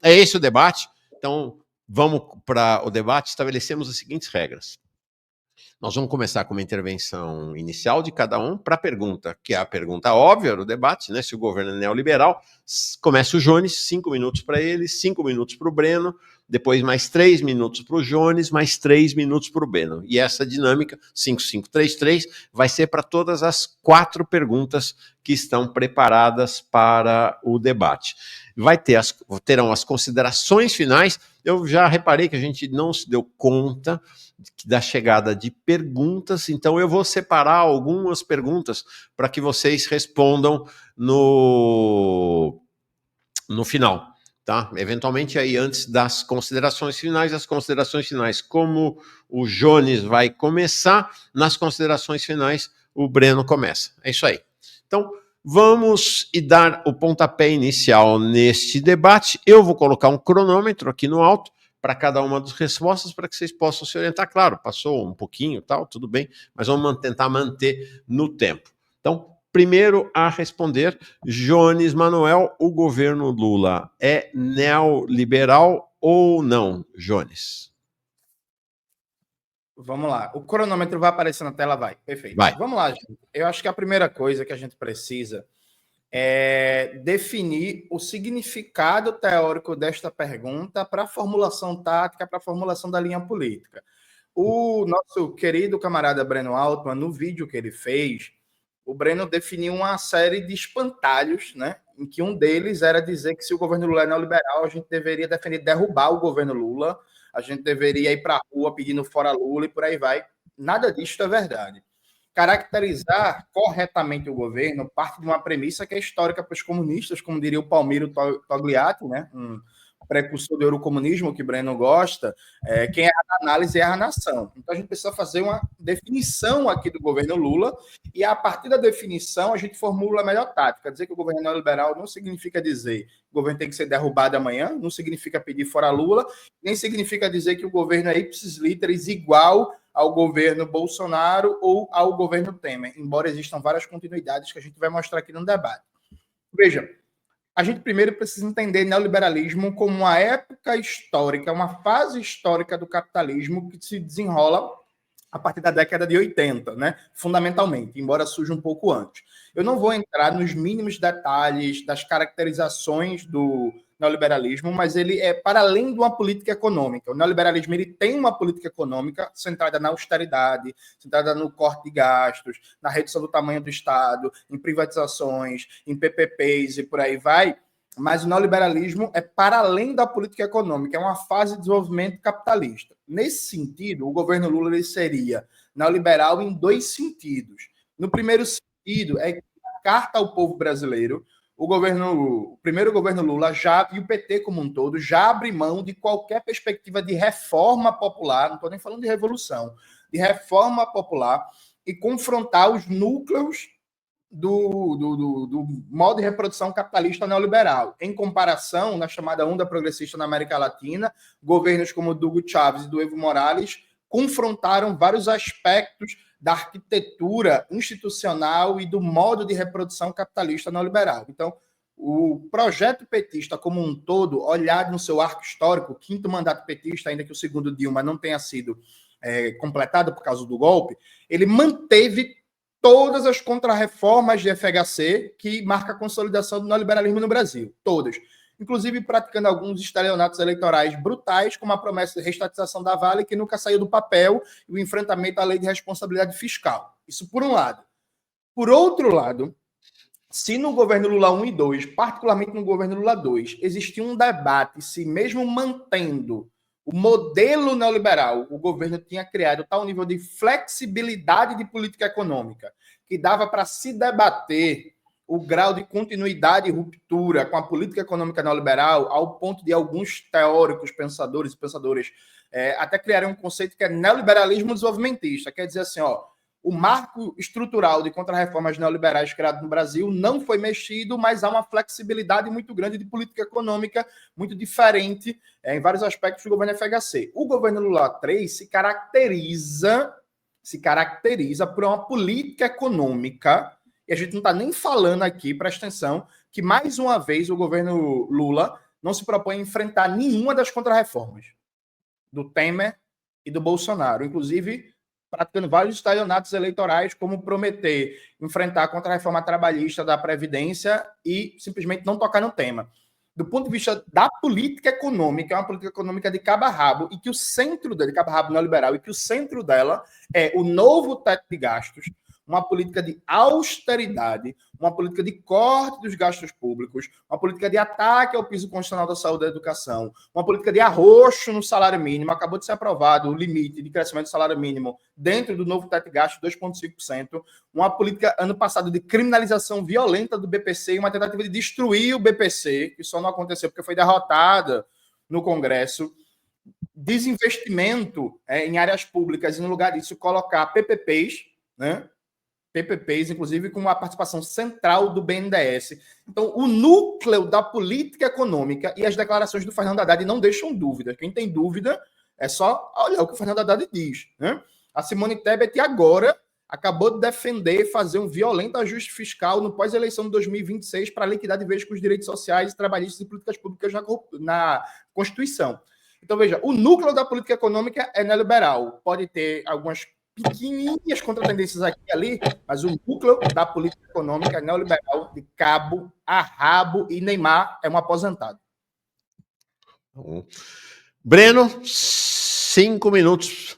É esse o debate. Então, vamos para o debate. Estabelecemos as seguintes regras. Nós vamos começar com uma intervenção inicial de cada um para a pergunta, que é a pergunta óbvia do debate, né? Se o governo é neoliberal, começa o Jones, 5 minutos para ele, 5 minutos para o Breno, depois mais 3 minutos para o Jones, mais 3 minutos para o Breno. E essa dinâmica, 5-5-3-3, vai ser para todas as 4 perguntas que estão preparadas para o debate. Terão as considerações finais. Eu já reparei que a gente não se deu conta da chegada de perguntas, então eu vou separar algumas perguntas para que vocês respondam no final, tá? Eventualmente aí antes das considerações finais, como o Jones vai começar, nas considerações finais o Breno começa. É isso aí. Então, vamos dar o pontapé inicial neste debate. Eu vou colocar um cronômetro aqui no alto para cada uma das respostas, para que vocês possam se orientar. Claro, passou um pouquinho, tal, tudo bem, mas vamos tentar manter no tempo. Então, primeiro a responder, Jones Manuel, o governo Lula é neoliberal ou não, Jones? Vamos lá, o cronômetro vai aparecer na tela, vai, perfeito. Vai. Vamos lá, gente. Eu acho que a primeira coisa que a gente precisa é definir o significado teórico desta pergunta para a formulação tática, para a formulação da linha política. O nosso querido camarada Breno Altman, no vídeo que ele fez, o Breno definiu uma série de espantalhos, né? Em que um deles era dizer que se o governo Lula é neoliberal, a gente deveria defender derrubar o governo Lula, a gente deveria ir para a rua pedindo fora Lula e por aí vai. Nada disso é verdade. Caracterizar corretamente o governo parte de uma premissa que é histórica para os comunistas, como diria o Palmiro Togliatti, né? Um precursor do eurocomunismo que Breno gosta, quem erra na análise erra na ação. Então a gente precisa fazer uma definição aqui do governo Lula e a partir da definição a gente formula a melhor tática. Dizer que o governo neoliberal não significa dizer que o governo tem que ser derrubado amanhã, não significa pedir fora Lula, nem significa dizer que o governo é ipsis literis igual ao governo Bolsonaro ou ao governo Temer, embora existam várias continuidades que a gente vai mostrar aqui no debate. Veja, a gente primeiro precisa entender neoliberalismo como uma época histórica, uma fase histórica do capitalismo que se desenrola a partir da década de 80, né? Fundamentalmente, embora surja um pouco antes. Eu não vou entrar nos mínimos detalhes das caracterizações do neoliberalismo, mas ele é para além de uma política econômica. O neoliberalismo ele tem uma política econômica centrada na austeridade, centrada no corte de gastos, na redução do tamanho do Estado, em privatizações, em PPPs e por aí vai, mas o neoliberalismo é para além da política econômica, é uma fase de desenvolvimento capitalista. Nesse sentido, o governo Lula ele seria neoliberal em 2 sentidos. No primeiro sentido, é que a carta ao povo brasileiro, o primeiro governo Lula e o PT como um todo já abre mão de qualquer perspectiva de reforma popular, não estou nem falando de revolução, de reforma popular e confrontar os núcleos do modo de reprodução capitalista neoliberal. Em comparação, na chamada onda progressista na América Latina, governos como o do Hugo Chávez e do Evo Morales confrontaram vários aspectos da arquitetura institucional e do modo de reprodução capitalista neoliberal. Então, o projeto petista como um todo, olhado no seu arco histórico, o 5º mandato petista, ainda que o 2º Dilma não tenha sido completado por causa do golpe, ele manteve todas as contrarreformas de FHC que marca a consolidação do neoliberalismo no Brasil. Todas. Inclusive praticando alguns estelionatos eleitorais brutais, como a promessa de reestatização da Vale, que nunca saiu do papel, e o enfrentamento à lei de responsabilidade fiscal. Isso por um lado. Por outro lado, se no governo Lula 1 e 2, particularmente no governo Lula 2, existia um debate se mesmo mantendo o modelo neoliberal, o governo tinha criado tal nível de flexibilidade de política econômica que dava para se debater o grau de continuidade e ruptura com a política econômica neoliberal, ao ponto de alguns teóricos, pensadores e pensadoras até criarem um conceito que é neoliberalismo desenvolvimentista. Quer dizer assim, o marco estrutural de contrarreformas neoliberais criado no Brasil não foi mexido, mas há uma flexibilidade muito grande de política econômica, muito diferente em vários aspectos do governo FHC. O governo Lula 3 se caracteriza por uma política econômica, e a gente não está nem falando aqui, presta atenção, que mais uma vez o governo Lula não se propõe a enfrentar nenhuma das contrarreformas do Temer e do Bolsonaro, inclusive praticando vários estelionatos eleitorais, como prometer enfrentar a contra-reforma trabalhista da Previdência e simplesmente não tocar no tema. Do ponto de vista da política econômica, é uma política econômica de cabo a rabo, e que o centro dela, de cabo a rabo neoliberal, e que o centro dela é o novo teto de gastos, uma política de austeridade, uma política de corte dos gastos públicos, uma política de ataque ao piso constitucional da saúde e da educação, uma política de arroxo no salário mínimo. Acabou de ser aprovado o limite de crescimento do salário mínimo dentro do novo teto de gastos, 2,5%. Uma política, ano passado, de criminalização violenta do BPC e uma tentativa de destruir o BPC, que só não aconteceu porque foi derrotada no Congresso. Desinvestimento em áreas públicas e, no lugar disso, colocar PPPs, né? PPPs, inclusive com uma participação central do BNDES. Então, o núcleo da política econômica e as declarações do Fernando Haddad não deixam dúvida. Quem tem dúvida é só olhar o que o Fernando Haddad diz, né? A Simone Tebet agora acabou de defender fazer um violento ajuste fiscal no pós-eleição de 2026 para liquidar de vez com os direitos sociais, trabalhistas e políticas públicas na Constituição. Então, veja, o núcleo da política econômica é neoliberal. Pode ter algumas pequenininhas contratendências aqui e ali, mas o núcleo da política econômica neoliberal de cabo a rabo, e Neymar é um aposentado. Breno, 5 minutos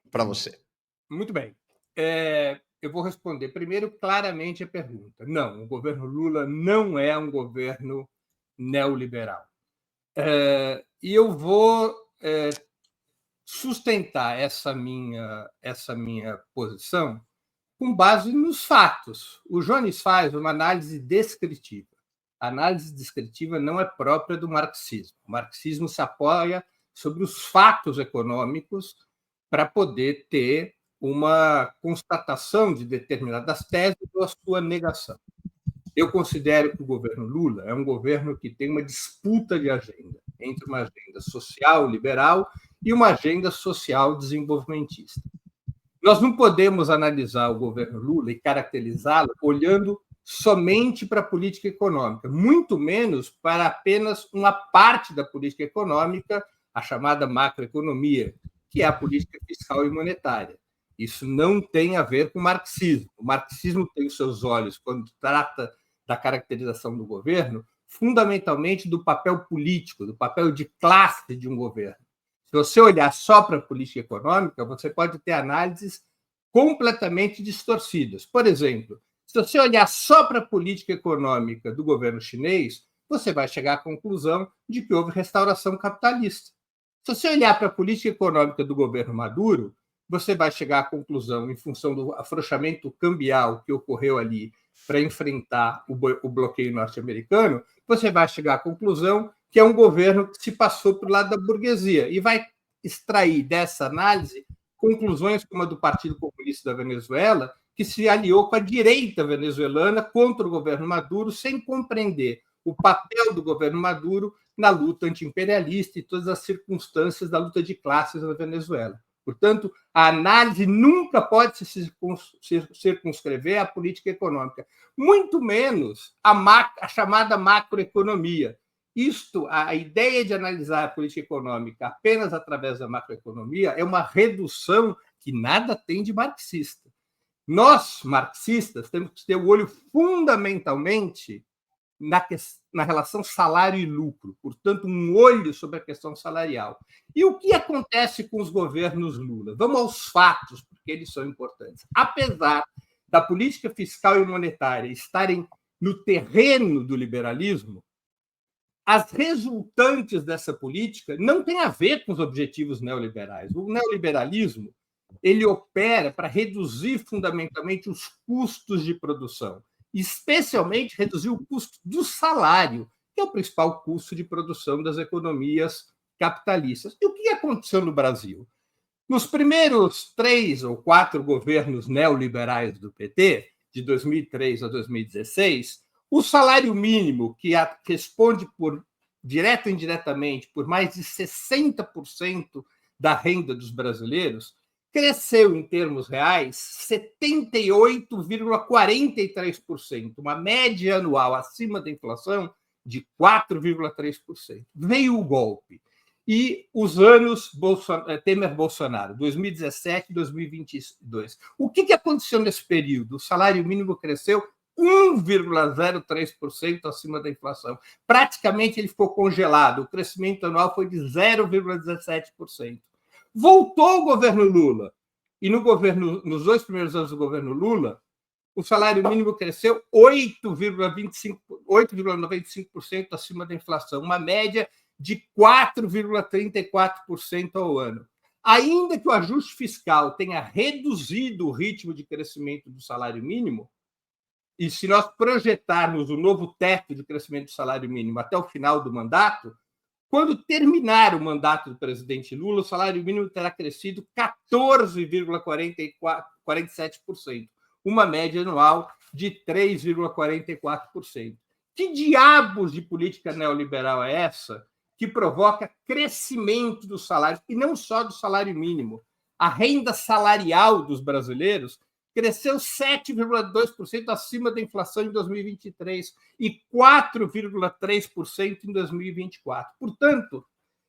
para você. Muito bem. Eu vou responder primeiro claramente a pergunta. Não, o governo Lula não é um governo neoliberal. E eu vou sustentar essa minha posição com base nos fatos. O Jones faz uma análise descritiva. A análise descritiva não é própria do marxismo. O marxismo se apoia sobre os fatos econômicos para poder ter uma constatação de determinadas teses ou a sua negação. Eu considero que o governo Lula é um governo que tem uma disputa de agenda entre uma agenda social liberal e uma agenda social desenvolvimentista. Nós não podemos analisar o governo Lula e caracterizá-lo olhando somente para a política econômica, muito menos para apenas uma parte da política econômica, a chamada macroeconomia, que é a política fiscal e monetária. Isso não tem a ver com o marxismo. O marxismo tem os seus olhos, quando trata da caracterização do governo, fundamentalmente do papel político, do papel de classe de um governo. Se você olhar só para a política econômica, você pode ter análises completamente distorcidas. Por exemplo, se você olhar só para a política econômica do governo chinês, você vai chegar à conclusão de que houve restauração capitalista. Se você olhar para a política econômica do governo Maduro, você vai chegar à conclusão, em função do afrouxamento cambial que ocorreu ali para enfrentar o bloqueio norte-americano, você vai chegar à conclusão que é um governo que se passou para o lado da burguesia e vai extrair dessa análise conclusões como a do Partido Comunista da Venezuela, que se aliou com a direita venezuelana contra o governo Maduro, sem compreender o papel do governo Maduro na luta anti-imperialista e todas as circunstâncias da luta de classes na Venezuela. Portanto, a análise nunca pode se circunscrever à política econômica, muito menos a chamada macroeconomia. A ideia de analisar a política econômica apenas através da macroeconomia é uma redução que nada tem de marxista. Nós, marxistas, temos que ter o olho fundamentalmente na relação salário e lucro, portanto, um olho sobre a questão salarial. E o que acontece com os governos Lula? Vamos aos fatos, porque eles são importantes. Apesar da política fiscal e monetária estarem no terreno do liberalismo, as resultantes dessa política não têm a ver com os objetivos neoliberais. O neoliberalismo ele opera para reduzir fundamentalmente os custos de produção, especialmente reduzir o custo do salário, que é o principal custo de produção das economias capitalistas. E o que aconteceu no Brasil? Nos primeiros 3 ou 4 governos neoliberais do PT, de 2003 a 2016, o salário mínimo, que responde direto e indiretamente por mais de 60% da renda dos brasileiros, cresceu em termos reais 78,43%, uma média anual acima da inflação de 4,3%. Veio o golpe. E os anos Temer-Bolsonaro, 2017 e 2022. O que aconteceu nesse período? O salário mínimo cresceu 1,03% acima da inflação. Praticamente ele ficou congelado. O crescimento anual foi de 0,17%. Voltou o governo Lula. E nos 2 primeiros anos do governo Lula, o salário mínimo cresceu 8,95% acima da inflação, uma média de 4,34% ao ano. Ainda que o ajuste fiscal tenha reduzido o ritmo de crescimento do salário mínimo, e se nós projetarmos o novo teto de crescimento do salário mínimo até o final do mandato, quando terminar o mandato do presidente Lula, o salário mínimo terá crescido 14,47%, uma média anual de 3,44%. Que diabos de política neoliberal é essa que provoca crescimento dos salários, e não só do salário mínimo? A renda salarial dos brasileiros cresceu 7,2% acima da inflação em 2023 e 4,3% em 2024. Portanto,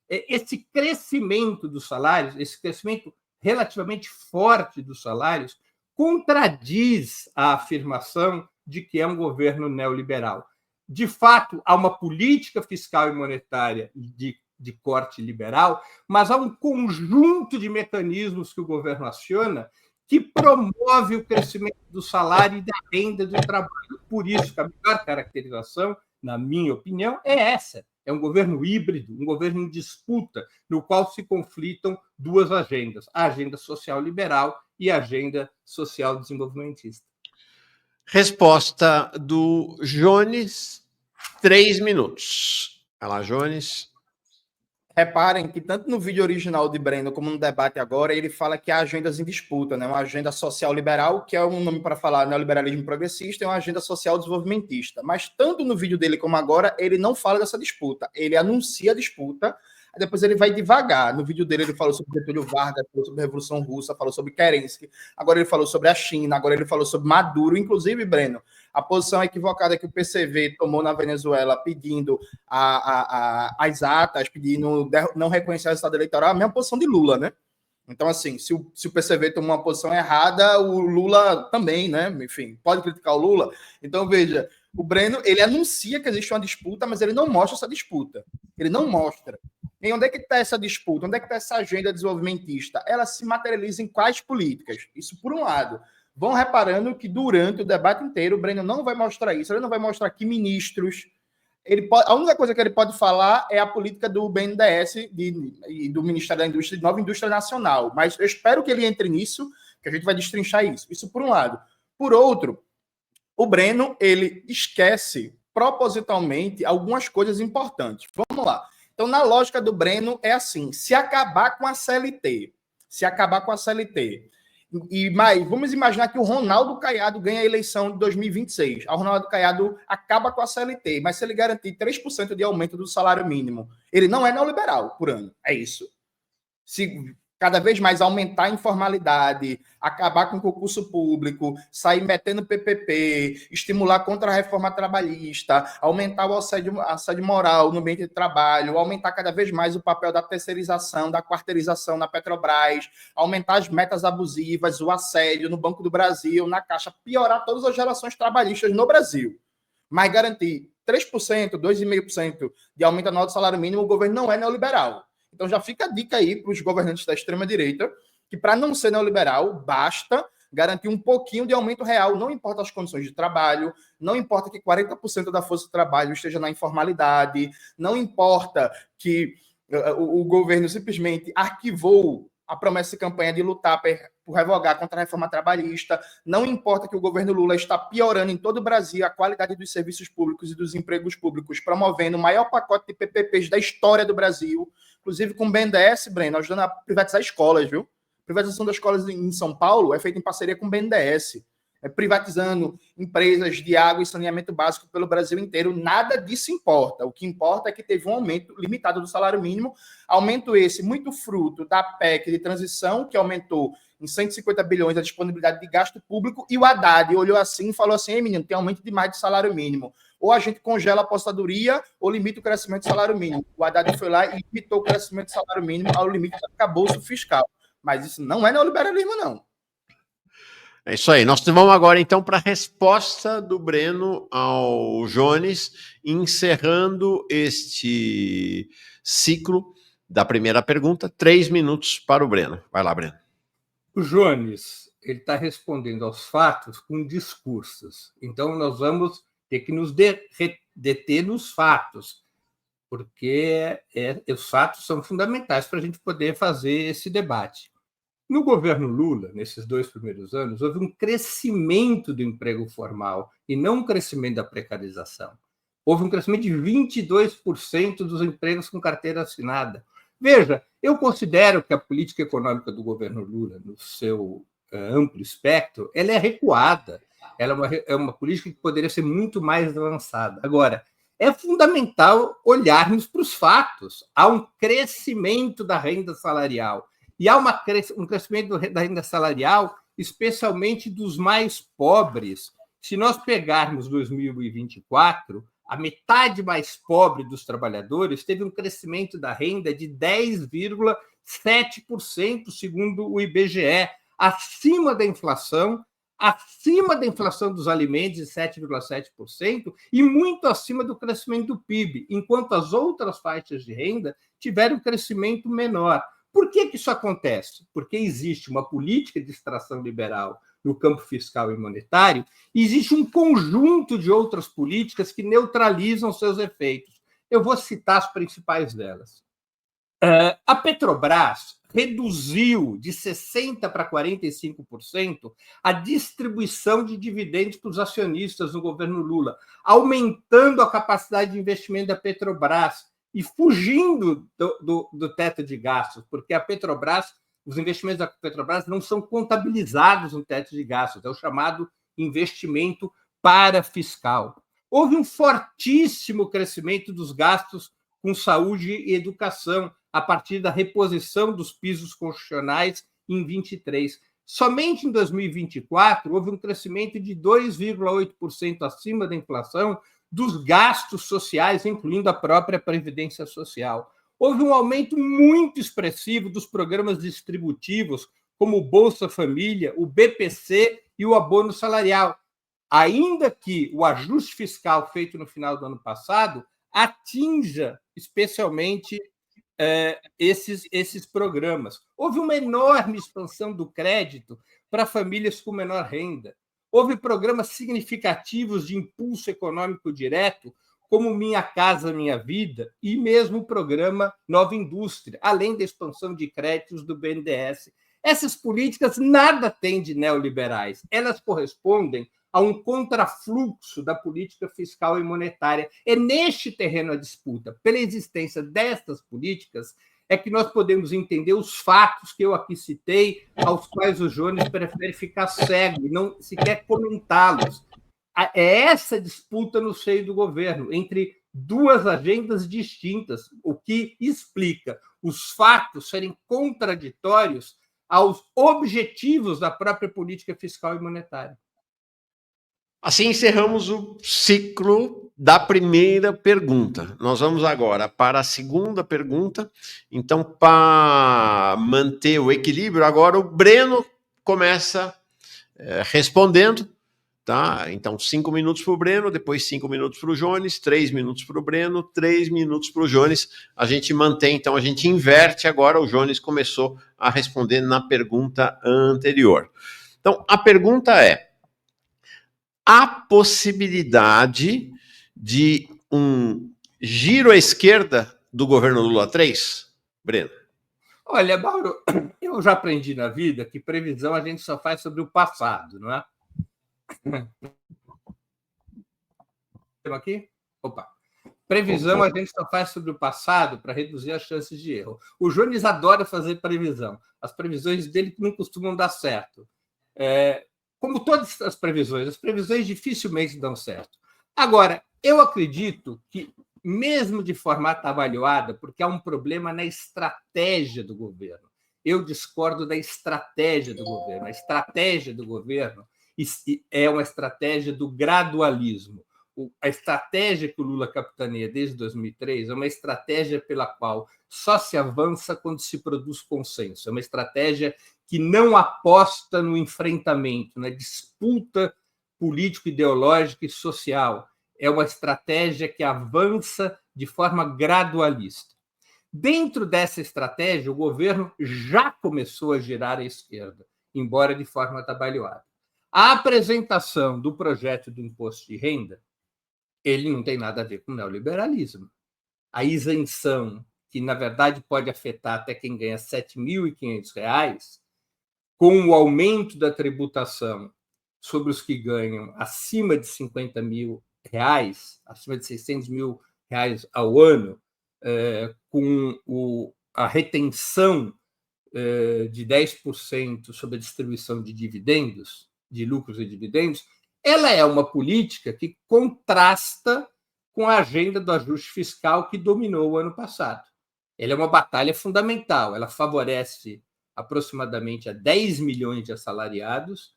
esse crescimento dos salários, esse crescimento relativamente forte dos salários, contradiz a afirmação de que é um governo neoliberal. De fato, há uma política fiscal e monetária de corte liberal, mas há um conjunto de mecanismos que o governo aciona que promove o crescimento do salário e da renda do trabalho. Por isso, a melhor caracterização, na minha opinião, é essa. É um governo híbrido, um governo em disputa, no qual se conflitam duas agendas, a agenda social liberal e a agenda social desenvolvimentista. Resposta do Jones, 3 minutos. Vai lá, Jones. Reparem que tanto no vídeo original de Breno como no debate agora, ele fala que há agendas em disputa, né? Uma agenda social liberal, que é um nome para falar neoliberalismo progressista, e uma agenda social desenvolvimentista. Mas tanto no vídeo dele como agora, ele não fala dessa disputa. Ele anuncia a disputa, aí depois ele vai devagar. No vídeo dele ele falou sobre Getúlio Vargas, falou sobre a Revolução Russa, falou sobre Kerensky, agora ele falou sobre a China, agora ele falou sobre Maduro. Inclusive, Breno, a posição equivocada que o PCV tomou na Venezuela pedindo as atas, pedindo não reconhecer o resultado eleitoral, é a mesma posição de Lula, né? Então, assim, se o PCV tomou uma posição errada, o Lula também, né? Enfim, pode criticar o Lula. Então, veja, o Breno, ele anuncia que existe uma disputa, mas ele não mostra essa disputa. Ele não mostra. E onde é que está essa disputa? Onde é que está essa agenda desenvolvimentista? Ela se materializa em quais políticas? Isso por um lado. Vão reparando que durante o debate inteiro o Breno não vai mostrar isso. Ele não vai mostrar que ministros... a única coisa que ele pode falar é a política do BNDES e do Ministério da Indústria, de Nova Indústria Nacional. Mas eu espero que ele entre nisso, que a gente vai destrinchar isso. Isso por um lado. Por outro, o Breno, ele esquece propositalmente algumas coisas importantes. Vamos lá. Então, na lógica do Breno, é assim, se acabar com a CLT, mas vamos imaginar que o Ronaldo Caiado ganha a eleição de 2026. O Ronaldo Caiado acaba com a CLT, mas se ele garantir 3% de aumento do salário mínimo, ele não é neoliberal por ano. É isso. Se cada vez mais aumentar a informalidade, acabar com o concurso público, sair metendo PPP, estimular contra a reforma trabalhista, aumentar o assédio moral no ambiente de trabalho, aumentar cada vez mais o papel da terceirização, da quarteirização na Petrobras, aumentar as metas abusivas, o assédio no Banco do Brasil, na Caixa, piorar todas as relações trabalhistas no Brasil. Mas garantir 3%, 2,5% de aumento anual do salário mínimo, o governo não é neoliberal. Então já fica a dica aí para os governantes da extrema-direita, que para não ser neoliberal, basta garantir um pouquinho de aumento real, não importa as condições de trabalho, não importa que 40% da força de trabalho esteja na informalidade, não importa que o governo simplesmente arquivou a promessa de campanha de lutar por revogar contra a reforma trabalhista, não importa que o governo Lula está piorando em todo o Brasil a qualidade dos serviços públicos e dos empregos públicos, promovendo o maior pacote de PPPs da história do Brasil, inclusive com o BNDES, Breno, ajudando a privatizar escolas, viu? A privatização das escolas em São Paulo é feita em parceria com o BNDES. privatizando empresas de água e saneamento básico pelo Brasil inteiro. Nada disso importa. O que importa é que teve um aumento limitado do salário mínimo, aumento esse muito fruto da PEC de transição, que aumentou em 150 bilhões a disponibilidade de gasto público, e o Haddad olhou assim e falou assim: ei, menino, tem aumento demais de salário mínimo. Ou a gente congela a aposentadoria ou limita o crescimento do salário mínimo. O Haddad foi lá e limitou o crescimento do salário mínimo ao limite do arcabouço fiscal. Mas isso não é neoliberalismo, não. É isso aí. Nós vamos agora, então, para a resposta do Breno ao Jones, encerrando este ciclo da primeira pergunta. 3 minutos para o Breno. Vai lá, Breno. O Jones, ele está respondendo aos fatos com discursos. Então, nós vamos ter que nos deter nos fatos, porque os fatos são fundamentais para a gente poder fazer esse debate. No governo Lula, nesses 2 primeiros anos, houve um crescimento do emprego formal e não um crescimento da precarização. Houve um crescimento de 22% dos empregos com carteira assinada. Veja, eu considero que a política econômica do governo Lula, no seu amplo espectro, ela é recuada. Ela é uma política que poderia ser muito mais avançada. Agora, é fundamental olharmos para os fatos. Há um crescimento da renda salarial. E há um crescimento da renda salarial, especialmente dos mais pobres. Se nós pegarmos 2024, a metade mais pobre dos trabalhadores teve um crescimento da renda de 10,7%, segundo o IBGE, acima da inflação dos alimentos, de 7,7%, e muito acima do crescimento do PIB, enquanto as outras faixas de renda tiveram um crescimento menor. Por que isso acontece? Porque existe uma política de extração liberal no campo fiscal e monetário, e existe um conjunto de outras políticas que neutralizam seus efeitos. Eu vou citar as principais delas. A Petrobras reduziu de 60% para 45% a distribuição de dividendos para os acionistas no governo Lula, aumentando a capacidade de investimento da Petrobras e fugindo do teto de gastos, porque a Petrobras, os investimentos da Petrobras não são contabilizados no teto de gastos, é o chamado investimento parafiscal. Houve um fortíssimo crescimento dos gastos com saúde e educação, a partir da reposição dos pisos constitucionais em 23. Somente em 2024, houve um crescimento de 2,8% acima da inflação dos gastos sociais, incluindo a própria Previdência Social. Houve um aumento muito expressivo dos programas distributivos, como o Bolsa Família, o BPC e o abono salarial, ainda que o ajuste fiscal feito no final do ano passado atinja especialmente esses programas. Houve uma enorme expansão do crédito para famílias com menor renda. Houve programas significativos de impulso econômico direto, como Minha Casa Minha Vida, e mesmo o programa Nova Indústria, além da expansão de créditos do BNDES. Essas políticas nada têm de neoliberais. Elas correspondem a um contrafluxo da política fiscal e monetária. É neste terreno a disputa. Pela existência destas políticas, é que nós podemos entender os fatos que eu aqui citei, aos quais o Jones prefere ficar cego e não sequer comentá-los. É essa disputa no seio do governo, entre duas agendas distintas, o que explica os fatos serem contraditórios aos objetivos da própria política fiscal e monetária. Assim encerramos o ciclo da primeira pergunta. Nós vamos agora para a segunda pergunta. Então, para manter o equilíbrio, agora o Breno começa respondendo. Tá? Então, 5 minutos para o Breno, depois 5 minutos para o Jones, 3 minutos para o Breno, 3 minutos para o Jones. A gente mantém, então, a gente inverte agora. O Jones começou a responder na pergunta anterior. Então, a pergunta é: há possibilidade de um giro à esquerda do governo Lula 3? Breno. Olha, Mauro, eu já aprendi na vida que previsão a gente só faz sobre o passado, não é? Temos aqui? Opa. Previsão a gente só faz sobre o passado para reduzir as chances de erro. O Jones adora fazer previsão. As previsões dele não costumam dar certo. como todas as previsões dificilmente dão certo. Agora, eu acredito que, mesmo de forma atabalhoada, porque há um problema na estratégia do governo, eu discordo da estratégia do governo. A estratégia do governo é uma estratégia do gradualismo. A estratégia que o Lula capitaneia desde 2003 é uma estratégia pela qual só se avança quando se produz consenso. É uma estratégia que não aposta no enfrentamento, na disputa político-ideológica e social. É uma estratégia que avança de forma gradualista. Dentro dessa estratégia, o governo já começou a girar à esquerda, embora de forma atabalhoada. A apresentação do projeto do imposto de renda, ele não tem nada a ver com neoliberalismo. A isenção, que na verdade pode afetar até quem ganha R$ 7.500, com o aumento da tributação sobre os que ganham acima de R$ 50.000, acima de R$ 600.000 ao ano, com a retenção de 10% sobre a distribuição de dividendos, de lucros e dividendos, ela é uma política que contrasta com a agenda do ajuste fiscal que dominou o ano passado. Ela é uma batalha fundamental, ela favorece aproximadamente a 10 milhões de assalariados,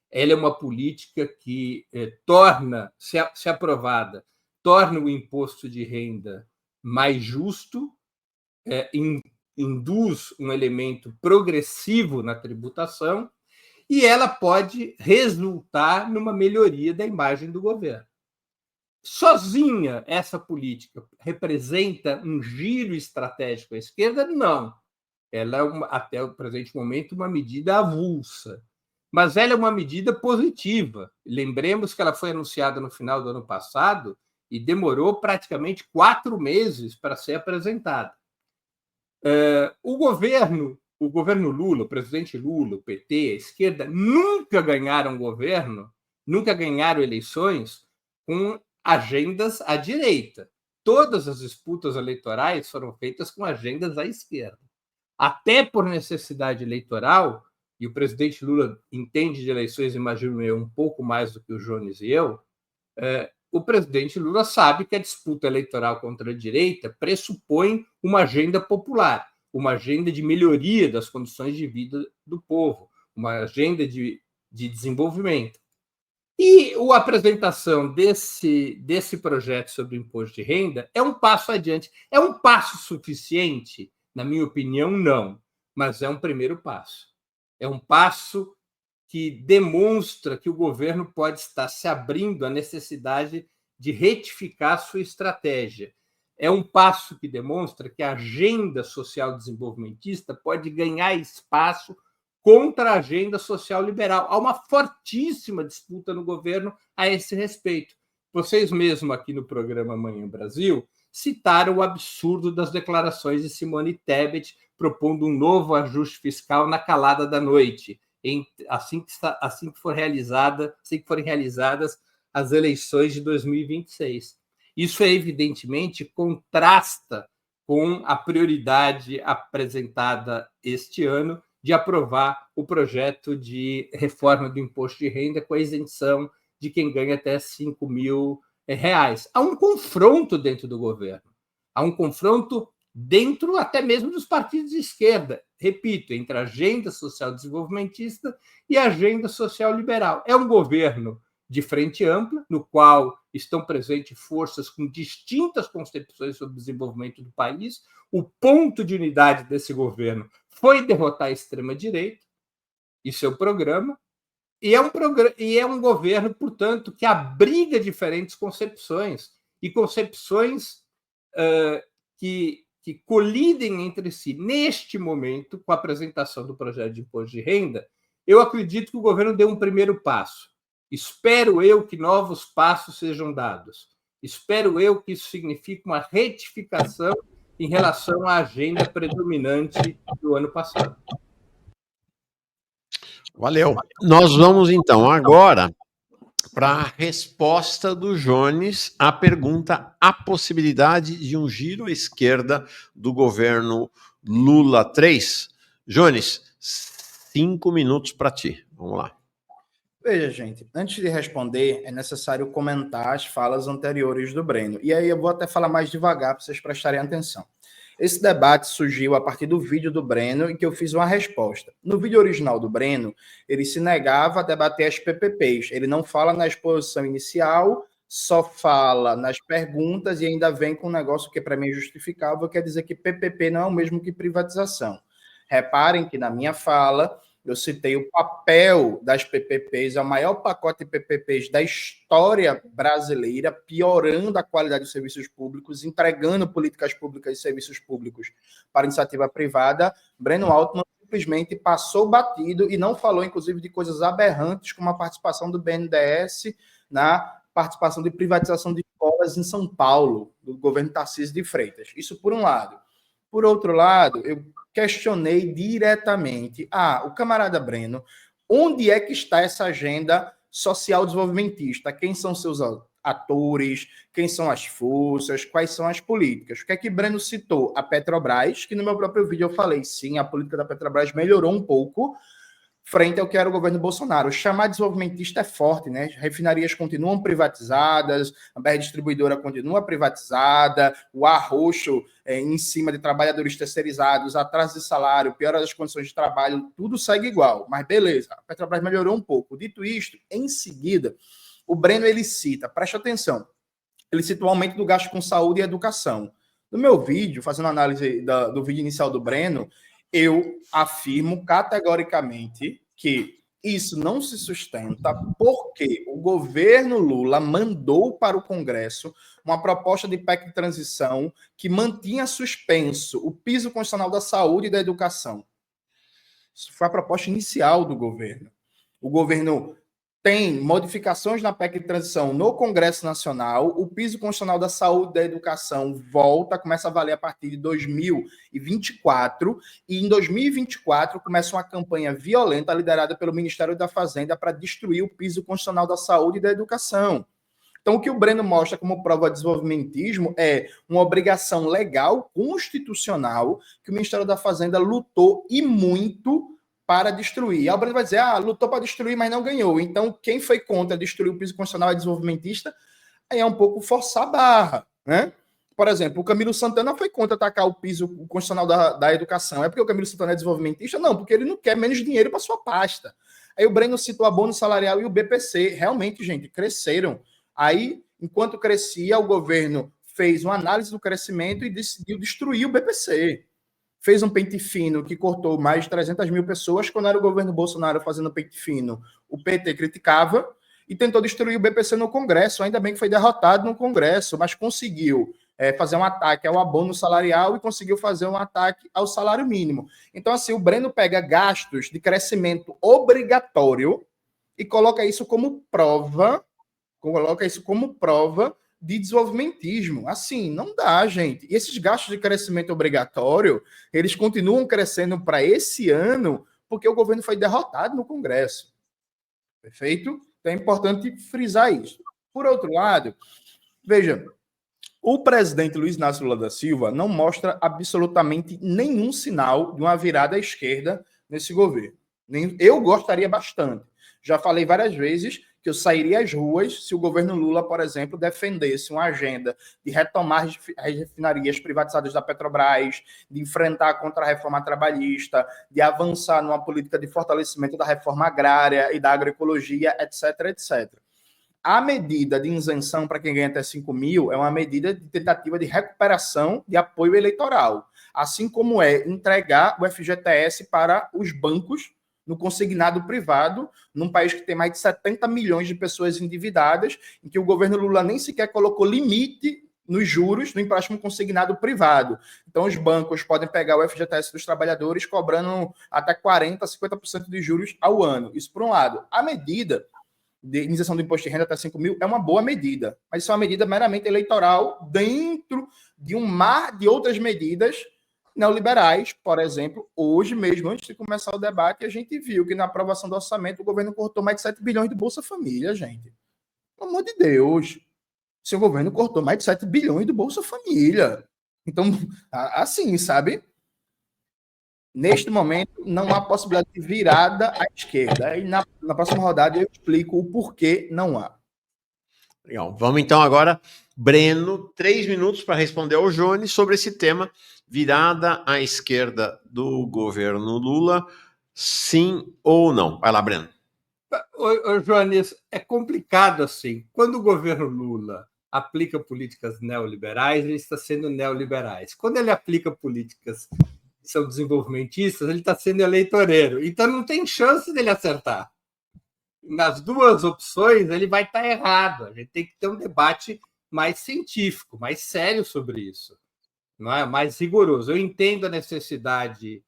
ela é uma política que torna, se aprovada, torna o imposto de renda mais justo, induz um elemento progressivo na tributação e ela pode resultar numa melhoria da imagem do governo. Sozinha, essa política representa um giro estratégico à esquerda? Não. Ela é, até o presente momento, uma medida avulsa. Mas ela é uma medida positiva. Lembremos que ela foi anunciada no final do ano passado e demorou praticamente 4 meses para ser apresentada. O governo Lula, o presidente Lula, o PT, a esquerda, nunca ganharam governo, nunca ganharam eleições com agendas à direita. Todas as disputas eleitorais foram feitas com agendas à esquerda. Até por necessidade eleitoral, e o presidente Lula entende de eleições, imagino eu, um pouco mais do que o Jones e eu, o presidente Lula sabe que a disputa eleitoral contra a direita pressupõe uma agenda popular, uma agenda de melhoria das condições de vida do povo, uma agenda de desenvolvimento. E a apresentação desse projeto sobre o imposto de renda é um passo adiante. É um passo suficiente? Na minha opinião, não. Mas é um primeiro passo. É um passo que demonstra que o governo pode estar se abrindo à necessidade de retificar sua estratégia. É um passo que demonstra que a agenda social desenvolvimentista pode ganhar espaço contra a agenda social liberal. Há uma fortíssima disputa no governo a esse respeito. Vocês mesmo aqui no programa Manhã Brasil citaram o absurdo das declarações de Simone Tebet propondo um novo ajuste fiscal na calada da noite, assim que forem realizadas as eleições de 2026. Isso, evidentemente, contrasta com a prioridade apresentada este ano de aprovar o projeto de reforma do imposto de renda com a isenção de quem ganha até R$ 5.000. Há um confronto dentro do governo. Há um confronto dentro até mesmo dos partidos de esquerda. Repito, entre a agenda social desenvolvimentista e a agenda social liberal. É um governo de frente ampla, no qual estão presentes forças com distintas concepções sobre o desenvolvimento do país. O ponto de unidade desse governo foi derrotar a extrema-direita, isso é o programa, e é um governo, portanto, que abriga diferentes concepções, e concepções que colidem entre si. Neste momento, com a apresentação do projeto de imposto de renda, eu acredito que o governo deu um primeiro passo. Espero eu que novos passos sejam dados. Espero eu que isso signifique uma retificação em relação à agenda predominante do ano passado. Valeu. Nós vamos, então, agora para a resposta do Jones à pergunta: a possibilidade de um giro à esquerda do governo Lula 3. Jones, 5 minutos para ti. Vamos lá. Veja, gente, antes de responder, é necessário comentar as falas anteriores do Breno. E aí eu vou até falar mais devagar para vocês prestarem atenção. Esse debate surgiu a partir do vídeo do Breno e que eu fiz uma resposta. No vídeo original do Breno, ele se negava a debater as PPPs. Ele não fala na exposição inicial, só fala nas perguntas e ainda vem com um negócio que para mim é justificável, quer dizer que PPP não é o mesmo que privatização. Reparem que na minha fala eu citei o papel das PPPs, é o maior pacote de PPPs da história brasileira, piorando a qualidade dos serviços públicos, entregando políticas públicas e serviços públicos para iniciativa privada. Breno Altman simplesmente passou batido e não falou, inclusive, de coisas aberrantes, como a participação do BNDES na participação de privatização de escolas em São Paulo, do governo Tarcísio de Freitas. Isso por um lado. Por outro lado, eu questionei diretamente, o camarada Breno, onde é que está essa agenda social desenvolvimentista? Quem são seus atores? Quem são as forças? Quais são as políticas? O que é que Breno citou? A Petrobras, que no meu próprio vídeo eu falei, sim, a política da Petrobras melhorou um pouco frente ao que era o governo Bolsonaro. Chamar de desenvolvimentista é forte, né? Refinarias continuam privatizadas, a BR Distribuidora continua privatizada, o arroxo em cima de trabalhadores terceirizados, atraso de salário, piora das condições de trabalho, tudo segue igual. Mas beleza, a Petrobras melhorou um pouco. Dito isto, em seguida, o Breno ele cita, preste atenção, ele cita o aumento do gasto com saúde e educação. No meu vídeo, fazendo análise do vídeo inicial do Breno, eu afirmo categoricamente que isso não se sustenta porque o governo Lula mandou para o Congresso uma proposta de PEC de transição que mantinha suspenso o piso constitucional da saúde e da educação. Isso foi a proposta inicial do governo. O governo tem modificações na PEC de transição no Congresso Nacional, o piso constitucional da saúde e da educação volta, começa a valer a partir de 2024, e em 2024 começa uma campanha violenta liderada pelo Ministério da Fazenda para destruir o piso constitucional da saúde e da educação. Então, o que o Breno mostra como prova de desenvolvimentismo é uma obrigação legal, constitucional, que o Ministério da Fazenda lutou e muito para destruir. Aí o Breno vai dizer, lutou para destruir, mas não ganhou. Então, quem foi contra destruir o piso constitucional é desenvolvimentista, aí é um pouco forçar a barra, né? Por exemplo, o Camilo Santana foi contra atacar o piso constitucional da educação. É porque o Camilo Santana é desenvolvimentista? Não, porque ele não quer menos dinheiro para sua pasta. Aí o Breno citou a bônus salarial e o BPC. Realmente, gente, cresceram. Aí, enquanto crescia, o governo fez uma análise do crescimento e decidiu destruir o BPC. Fez um pente fino que cortou mais de 300 mil pessoas. Quando era o governo Bolsonaro fazendo pente fino, o PT criticava e tentou destruir o BPC no Congresso. Ainda bem que foi derrotado no Congresso, mas conseguiu fazer um ataque ao abono salarial e conseguiu fazer um ataque ao salário mínimo. Então, assim, o Breno pega gastos de crescimento obrigatório e coloca isso como prova de desenvolvimentismo. Assim, não dá, gente. E esses gastos de crescimento obrigatório, eles continuam crescendo para esse ano porque o governo foi derrotado no Congresso. Perfeito? Então é importante frisar isso. Por outro lado, veja, o presidente Luiz Inácio Lula da Silva não mostra absolutamente nenhum sinal de uma virada à esquerda nesse governo. Eu gostaria bastante. Já falei várias vezes que eu sairia às ruas se o governo Lula, por exemplo, defendesse uma agenda de retomar as refinarias privatizadas da Petrobras, de enfrentar a contra-reforma trabalhista, de avançar numa política de fortalecimento da reforma agrária e da agroecologia, etc, etc. A medida de isenção para quem ganha até 5 mil é uma medida de tentativa de recuperação de apoio eleitoral, assim como é entregar o FGTS para os bancos no consignado privado, num país que tem mais de 70 milhões de pessoas endividadas, em que o governo Lula nem sequer colocou limite nos juros no empréstimo consignado privado. Então, os bancos podem pegar o FGTS dos trabalhadores cobrando até 40%, 50% de juros ao ano. Isso por um lado. A medida de isenção do imposto de renda até 5 mil é uma boa medida, mas isso é uma medida meramente eleitoral dentro de um mar de outras medidas neoliberais. Por exemplo, hoje mesmo, antes de começar o debate, a gente viu que na aprovação do orçamento o governo cortou mais de 7 bilhões de Bolsa Família, gente. Pelo amor de Deus. Seu governo cortou mais de 7 bilhões do Bolsa Família. Então, assim, sabe? Neste momento, não há possibilidade de virada à esquerda. E na próxima rodada eu explico o porquê não há. Legal. Vamos então agora, Breno, 3 minutos para responder ao Jones sobre esse tema, virada à esquerda do governo Lula, sim ou não? Vai lá, Breno. Jones, é complicado assim. Quando o governo Lula aplica políticas neoliberais, ele está sendo neoliberais. Quando ele aplica políticas que são desenvolvimentistas, ele está sendo eleitoreiro. Então não tem chance dele acertar. Nas duas opções, ele vai estar errado. A gente tem que ter um debate mais científico, mais sério sobre isso, não é? Mais rigoroso. Eu entendo a necessidade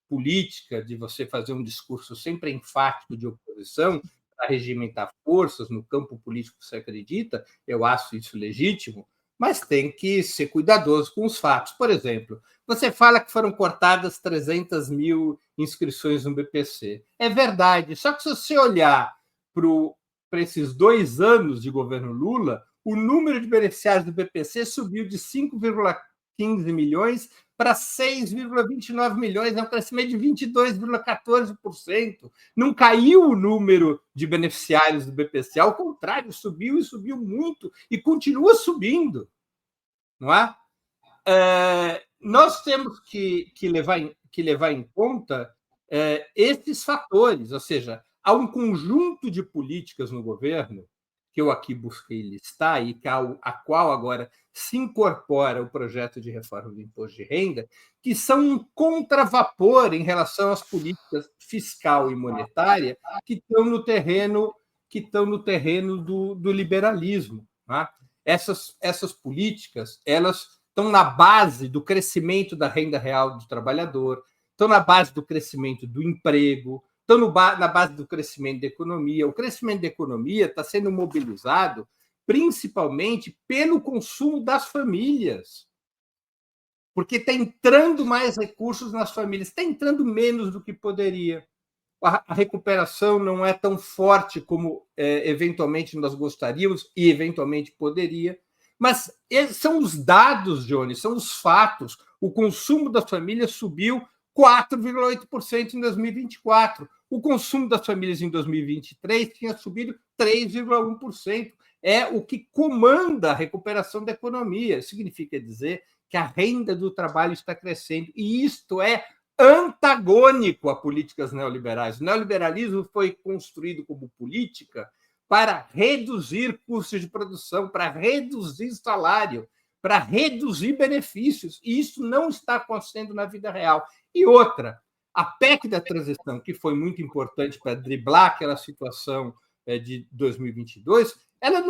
política de você fazer um discurso sempre enfático de oposição para regimentar forças no campo político que você acredita, eu acho isso legítimo, mas tem que ser cuidadoso com os fatos. Por exemplo, você fala que foram cortadas 300 mil inscrições no BPC. É verdade, só que se você olhar para esses 2 anos de governo Lula, o número de beneficiários do BPC subiu de 5,15 milhões para 6,29 milhões, é um crescimento de 22,14%. Não caiu o número de beneficiários do BPC, ao contrário, subiu e subiu muito e continua subindo, não é? Nós temos que levar em conta esses fatores, ou seja, há um conjunto de políticas no governo que eu aqui busquei listar e a qual agora se incorpora o projeto de reforma do imposto de renda, que são um contravapor em relação às políticas fiscal e monetária que estão no terreno do liberalismo. Tá? Essas políticas, elas estão na base do crescimento da renda real do trabalhador, estão na base do crescimento do emprego, estão na base do crescimento da economia. O crescimento da economia está sendo mobilizado principalmente pelo consumo das famílias, porque está entrando mais recursos nas famílias, está entrando menos do que poderia. A recuperação não é tão forte como eventualmente nós gostaríamos e eventualmente poderia, mas são os dados, Johnny, são os fatos. O consumo das famílias subiu 4,8% em 2024. O consumo das famílias em 2023 tinha subido 3,1%. É o que comanda a recuperação da economia. Significa dizer que a renda do trabalho está crescendo. E isto é antagônico a políticas neoliberais. O neoliberalismo foi construído como política para reduzir custos de produção, para reduzir salário, para reduzir benefícios. E isso não está acontecendo na vida real. E outra, a PEC da transição, que foi muito importante para driblar aquela situação de 2022, ela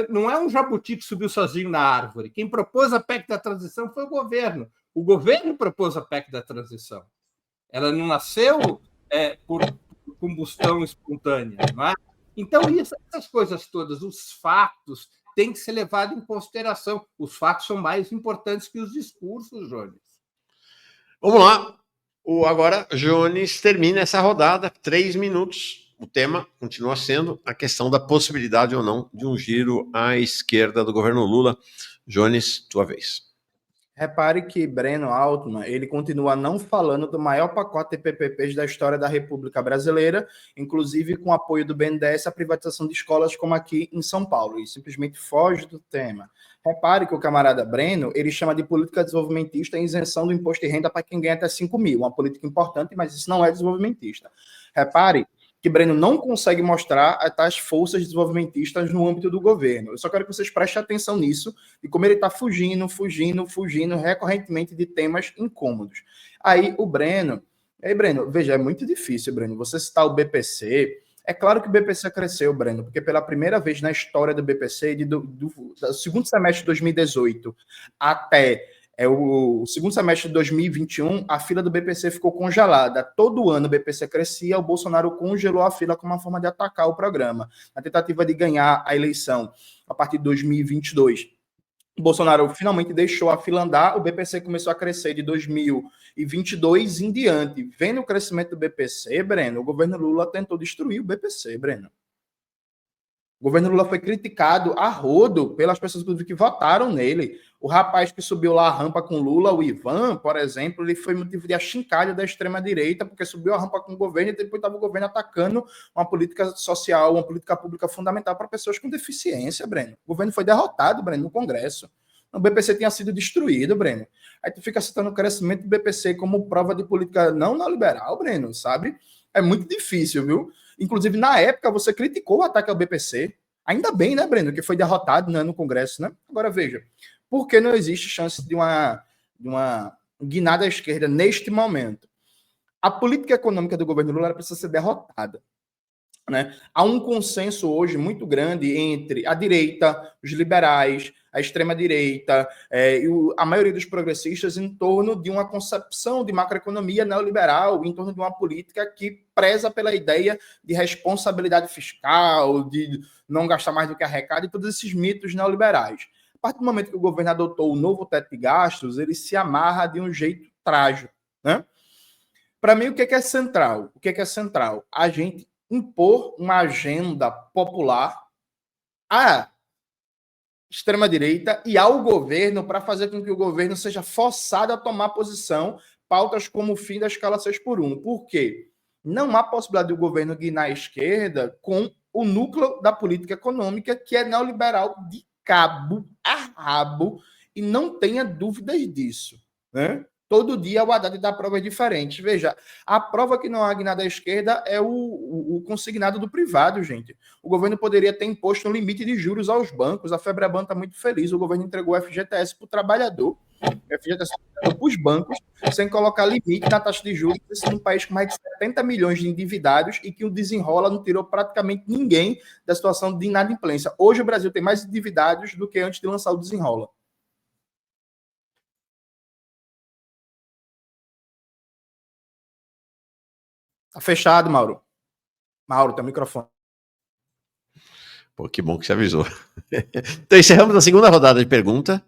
não é um jabuti que subiu sozinho na árvore. Quem propôs a PEC da transição foi o governo. O governo propôs a PEC da transição. Ela não nasceu por combustão espontânea. Não é? Então, essas coisas todas, os fatos, têm que ser levados em consideração. Os fatos são mais importantes que os discursos, Jones. Vamos lá. Agora, Jones termina essa rodada, 3 minutos. O tema continua sendo a questão da possibilidade ou não de um giro à esquerda do governo Lula. Jones, tua vez. Repare que Breno Altman, ele continua não falando do maior pacote de PPPs da história da República Brasileira, inclusive com apoio do BNDES à privatização de escolas como aqui em São Paulo, e simplesmente foge do tema. Repare que o camarada Breno, ele chama de política desenvolvimentista a isenção do imposto de renda para quem ganha até 5 mil, uma política importante, mas isso não é desenvolvimentista. Repare que Breno não consegue mostrar as forças desenvolvimentistas no âmbito do governo. Eu só quero que vocês prestem atenção nisso e como ele está fugindo recorrentemente de temas incômodos. Aí Breno, veja, é muito difícil, Breno, você citar o BPC. É claro que o BPC cresceu, Breno, porque pela primeira vez na história do BPC, do segundo semestre de 2018 até o segundo semestre de 2021, a fila do BPC ficou congelada. Todo ano o BPC crescia, o Bolsonaro congelou a fila como uma forma de atacar o programa, na tentativa de ganhar a eleição a partir de 2022. O Bolsonaro finalmente deixou a fila andar, o BPC começou a crescer de 2022 em diante. Vendo o crescimento do BPC, Breno, o governo Lula tentou destruir o BPC, Breno. governo Lula foi criticado a rodo pelas pessoas que votaram nele. O rapaz que subiu lá a rampa com Lula, o Ivan, por exemplo, ele foi motivo de achincalho da extrema-direita, porque subiu a rampa com o governo e depois estava o governo atacando uma política social, uma política pública fundamental para pessoas com deficiência, Breno. O governo foi derrotado, Breno, no Congresso. O BPC tinha sido destruído, Breno. Aí tu fica citando o crescimento do BPC como prova de política não neoliberal, Breno, sabe? É muito difícil, viu? Inclusive, na época, você criticou o ataque ao BPC. Ainda bem, né, Breno, que foi derrotado, né, no Congresso, né? Agora, veja, por que não existe chance de uma guinada à esquerda neste momento? A política econômica do governo Lula precisa ser derrotada, né? Há um consenso hoje muito grande entre a direita, os liberais, a extrema-direita e a maioria dos progressistas em torno de uma concepção de macroeconomia neoliberal, em torno de uma política que preza pela ideia de responsabilidade fiscal, de não gastar mais do que arrecada e todos esses mitos neoliberais. A partir do momento que o governo adotou o novo teto de gastos, ele se amarra de um jeito trágico, né? Para mim, o que é central? O que é central? A gente impor uma agenda popular à extrema-direita e ao governo para fazer com que o governo seja forçado a tomar posição, pautas como o fim da escala 6x1. Por quê? Não há possibilidade do governo guinar à esquerda com o núcleo da política econômica, que é neoliberal de cabo a rabo, e não tenha dúvidas disso, né? Todo dia o Haddad dá provas diferentes. Veja, a prova que não há guinada à esquerda é o consignado do privado, gente. O governo poderia ter imposto um limite de juros aos bancos. A Febraban está muito feliz. O governo entregou o FGTS para o trabalhador, o FGTS para os bancos, sem colocar limite na taxa de juros. Isso num país com mais de 70 milhões de endividados e que o desenrola não tirou praticamente ninguém da situação de inadimplência. Hoje o Brasil tem mais endividados do que antes de lançar o desenrola. Tá fechado, Mauro. Mauro, teu microfone. Pô, que bom que você avisou. Então, encerramos a segunda rodada de pergunta.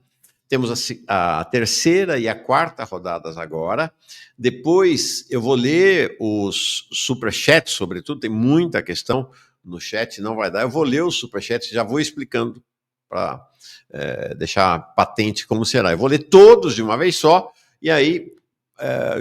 Temos a terceira e a quarta rodadas agora. Depois eu vou ler os superchats, sobretudo, tem muita questão no chat, não vai dar. Eu vou ler os superchats, já vou explicando para deixar patente como será. Eu vou ler todos de uma vez só, e aí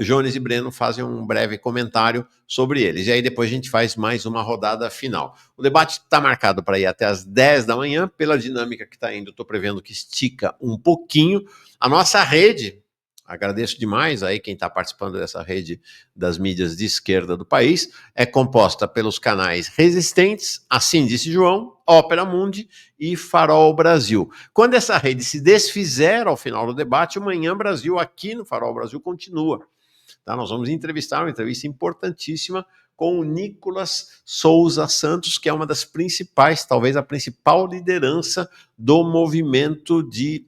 Jones e Breno fazem um breve comentário sobre eles. E aí depois a gente faz mais uma rodada final. O debate está marcado para ir até as 10 da manhã. Pela dinâmica que está indo, estou prevendo que estica um pouquinho. A nossa rede, agradeço demais aí quem está participando dessa rede das mídias de esquerda do país, é composta pelos canais Resistentes, Assim Disse João, Ópera Mundi e Farol Brasil. Quando essa rede se desfizer ao final do debate, o Manhã Brasil aqui no Farol Brasil continua. Tá? Nós vamos entrevistar uma entrevista importantíssima com o Nicolas Souza Santos, que é uma das principais, talvez a principal liderança do movimento de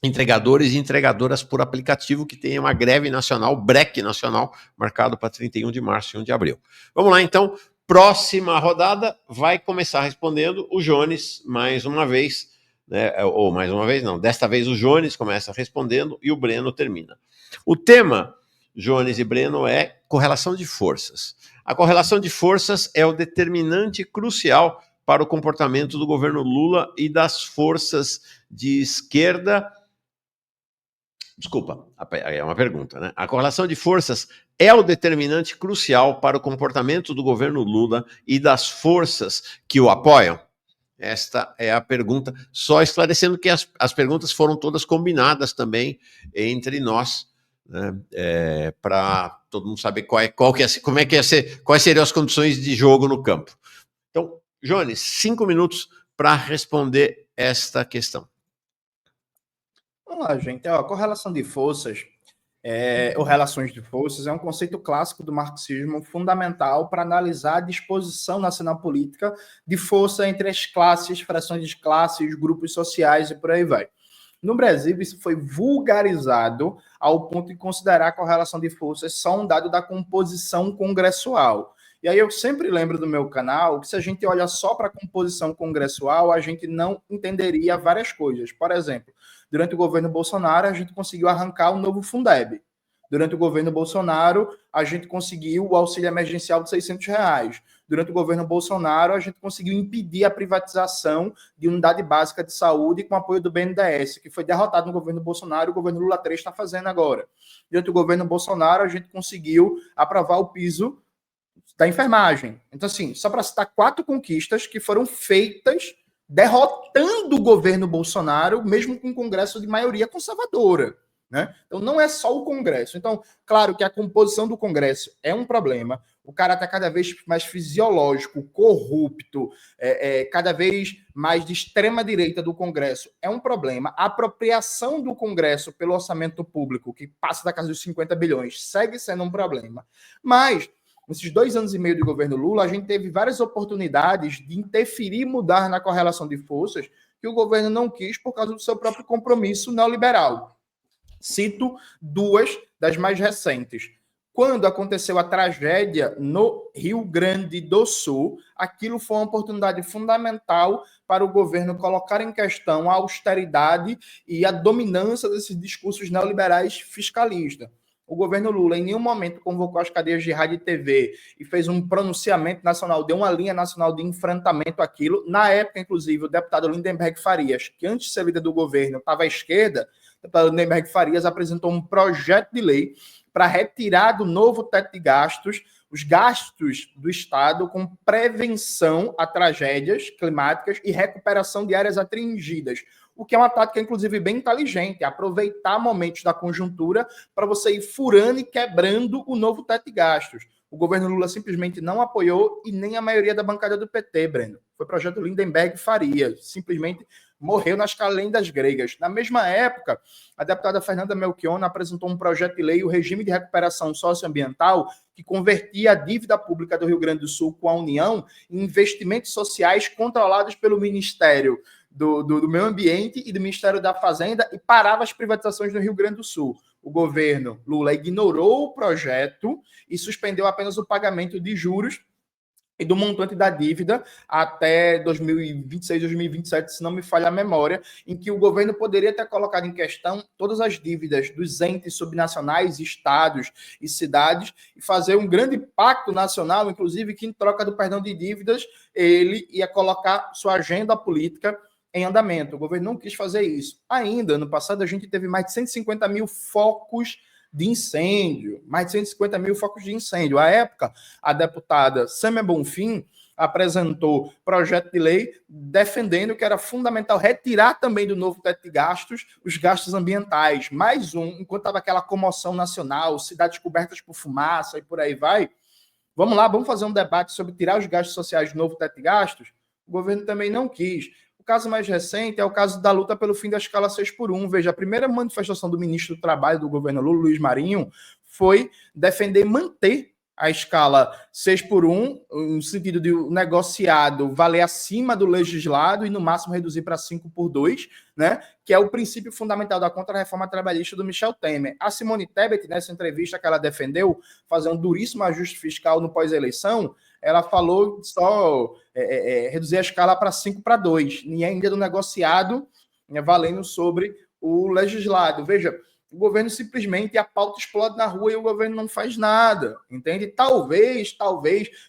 entregadores e entregadoras por aplicativo, que tem uma greve nacional, breque nacional, marcado para 31 de março e 1 de abril. Vamos lá, então. Próxima rodada vai começar respondendo o Jones, mais uma vez, né? Ou mais uma vez, não. Desta vez o Jones começa respondendo e o Breno termina. O tema, Jones e Breno, é correlação de forças. A correlação de forças é o determinante crucial para o comportamento do governo Lula e das forças de esquerda. Desculpa, é uma pergunta, né? A correlação de forças é o determinante crucial para o comportamento do governo Lula e das forças que o apoiam? Esta é a pergunta, só esclarecendo que as perguntas foram todas combinadas também entre nós, né? Para todo mundo saber quais seriam as condições de jogo no campo. Então, Jones, 5 minutos para responder esta questão. Vamos lá, gente. A correlação de forças, ou relações de forças, é um conceito clássico do marxismo fundamental para analisar a disposição na cena política de força entre as classes, frações de classes, grupos sociais e por aí vai. No Brasil, isso foi vulgarizado ao ponto de considerar a correlação de forças só um dado da composição congressual. E aí eu sempre lembro do meu canal que se a gente olha só para a composição congressual, a gente não entenderia várias coisas. Por exemplo, durante o governo Bolsonaro, a gente conseguiu arrancar o novo Fundeb. Durante o governo Bolsonaro, a gente conseguiu o auxílio emergencial de R$600. durante o governo Bolsonaro, a gente conseguiu impedir a privatização de unidade básica de saúde com apoio do BNDES, que foi derrotado no governo Bolsonaro, e o governo Lula 3 está fazendo agora. Durante o governo Bolsonaro, a gente conseguiu aprovar o piso da enfermagem. Então, assim, só para citar 4 conquistas que foram feitas derrotando o governo Bolsonaro, mesmo com um Congresso de maioria conservadora. Né? Então, não é só o Congresso. Então, claro que a composição do Congresso é um problema, o cara está cada vez mais fisiológico, corrupto, cada vez mais de extrema-direita do Congresso é um problema. A apropriação do Congresso pelo orçamento público, que passa da casa dos 50 bilhões, segue sendo um problema. Mas, nesses 2 anos e meio de governo Lula, a gente teve várias oportunidades de interferir e mudar na correlação de forças que o governo não quis por causa do seu próprio compromisso neoliberal. Cito 2 das mais recentes. Quando aconteceu a tragédia no Rio Grande do Sul, aquilo foi uma oportunidade fundamental para o governo colocar em questão a austeridade e a dominância desses discursos neoliberais fiscalistas. O governo Lula, em nenhum momento, convocou as cadeias de rádio e TV e fez um pronunciamento nacional, deu uma linha nacional de enfrentamento àquilo. Na época, inclusive, o deputado Lindenberg Farias, que antes de ser líder do governo estava à esquerda, o deputado Lindenberg Farias apresentou um projeto de lei para retirar do novo teto de gastos os gastos do Estado com prevenção a tragédias climáticas e recuperação de áreas atingidas. O que é uma tática, inclusive, bem inteligente, aproveitar momentos da conjuntura para você ir furando e quebrando o novo teto de gastos. O governo Lula simplesmente não apoiou e nem a maioria da bancada do PT, Breno. Foi o projeto Lindenberg Farias, simplesmente morreu nas calendas gregas. Na mesma época, a deputada Fernanda Melchiona apresentou um projeto de lei, o Regime de Recuperação Socioambiental, que convertia a dívida pública do Rio Grande do Sul com a União em investimentos sociais controlados pelo Ministério do Meio Ambiente e do Ministério da Fazenda e parava as privatizações no Rio Grande do Sul. O governo Lula ignorou o projeto e suspendeu apenas o pagamento de juros e do montante da dívida até 2026, 2027, se não me falha a memória, em que o governo poderia ter colocado em questão todas as dívidas dos entes subnacionais, estados e cidades, e fazer um grande pacto nacional, inclusive, que em troca do perdão de dívidas, ele ia colocar sua agenda política em andamento. O governo não quis fazer isso. Ainda, ano passado, a gente teve mais de 150 mil focos de incêndio, mais de 150 mil focos de incêndio. À época, a deputada Sâmia Bonfim apresentou projeto de lei defendendo que era fundamental retirar também do novo teto de gastos os gastos ambientais. Mais um, enquanto estava aquela comoção nacional, cidades cobertas por fumaça e por aí vai. Vamos lá, vamos fazer um debate sobre tirar os gastos sociais do novo teto de gastos? O governo também não quis. O caso mais recente é o caso da luta pelo fim da escala 6x1. Veja, a primeira manifestação do ministro do Trabalho do governo Lula, Luiz Marinho, foi defender manter a escala 6x1, no sentido de o negociado valer acima do legislado e, no máximo, reduzir para 5x2, né? Que é o princípio fundamental da contra-reforma trabalhista do Michel Temer. A Simone Tebet, nessa entrevista que ela defendeu, fazer um duríssimo ajuste fiscal no pós-eleição, ela falou só reduzir a escala para 5x2, e ainda do negociado, né, valendo sobre o legislado. Veja, o governo simplesmente, a pauta explode na rua e o governo não faz nada, entende? Talvez,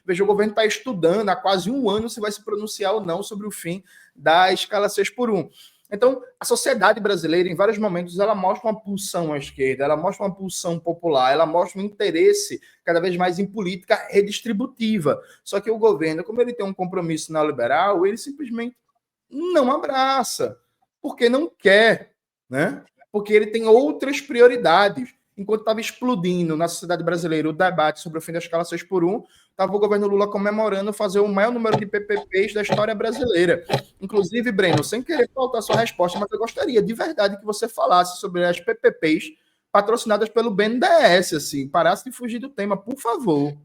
veja, o governo está estudando há quase um ano se vai se pronunciar ou não sobre o fim da escala 6x1. Então, a sociedade brasileira, em vários momentos, ela mostra uma pulsão à esquerda, ela mostra uma pulsão popular, ela mostra um interesse cada vez mais em política redistributiva. Só que o governo, como ele tem um compromisso neoliberal, ele simplesmente não abraça, porque não quer, né? Porque ele tem outras prioridades. Enquanto estava explodindo na sociedade brasileira o debate sobre o fim da escala 6x1, estava o governo Lula comemorando fazer o maior número de PPPs da história brasileira. Inclusive, Breno, sem querer faltar a sua resposta, mas eu gostaria de verdade que você falasse sobre as PPPs patrocinadas pelo BNDES, assim, parasse de fugir do tema, por favor.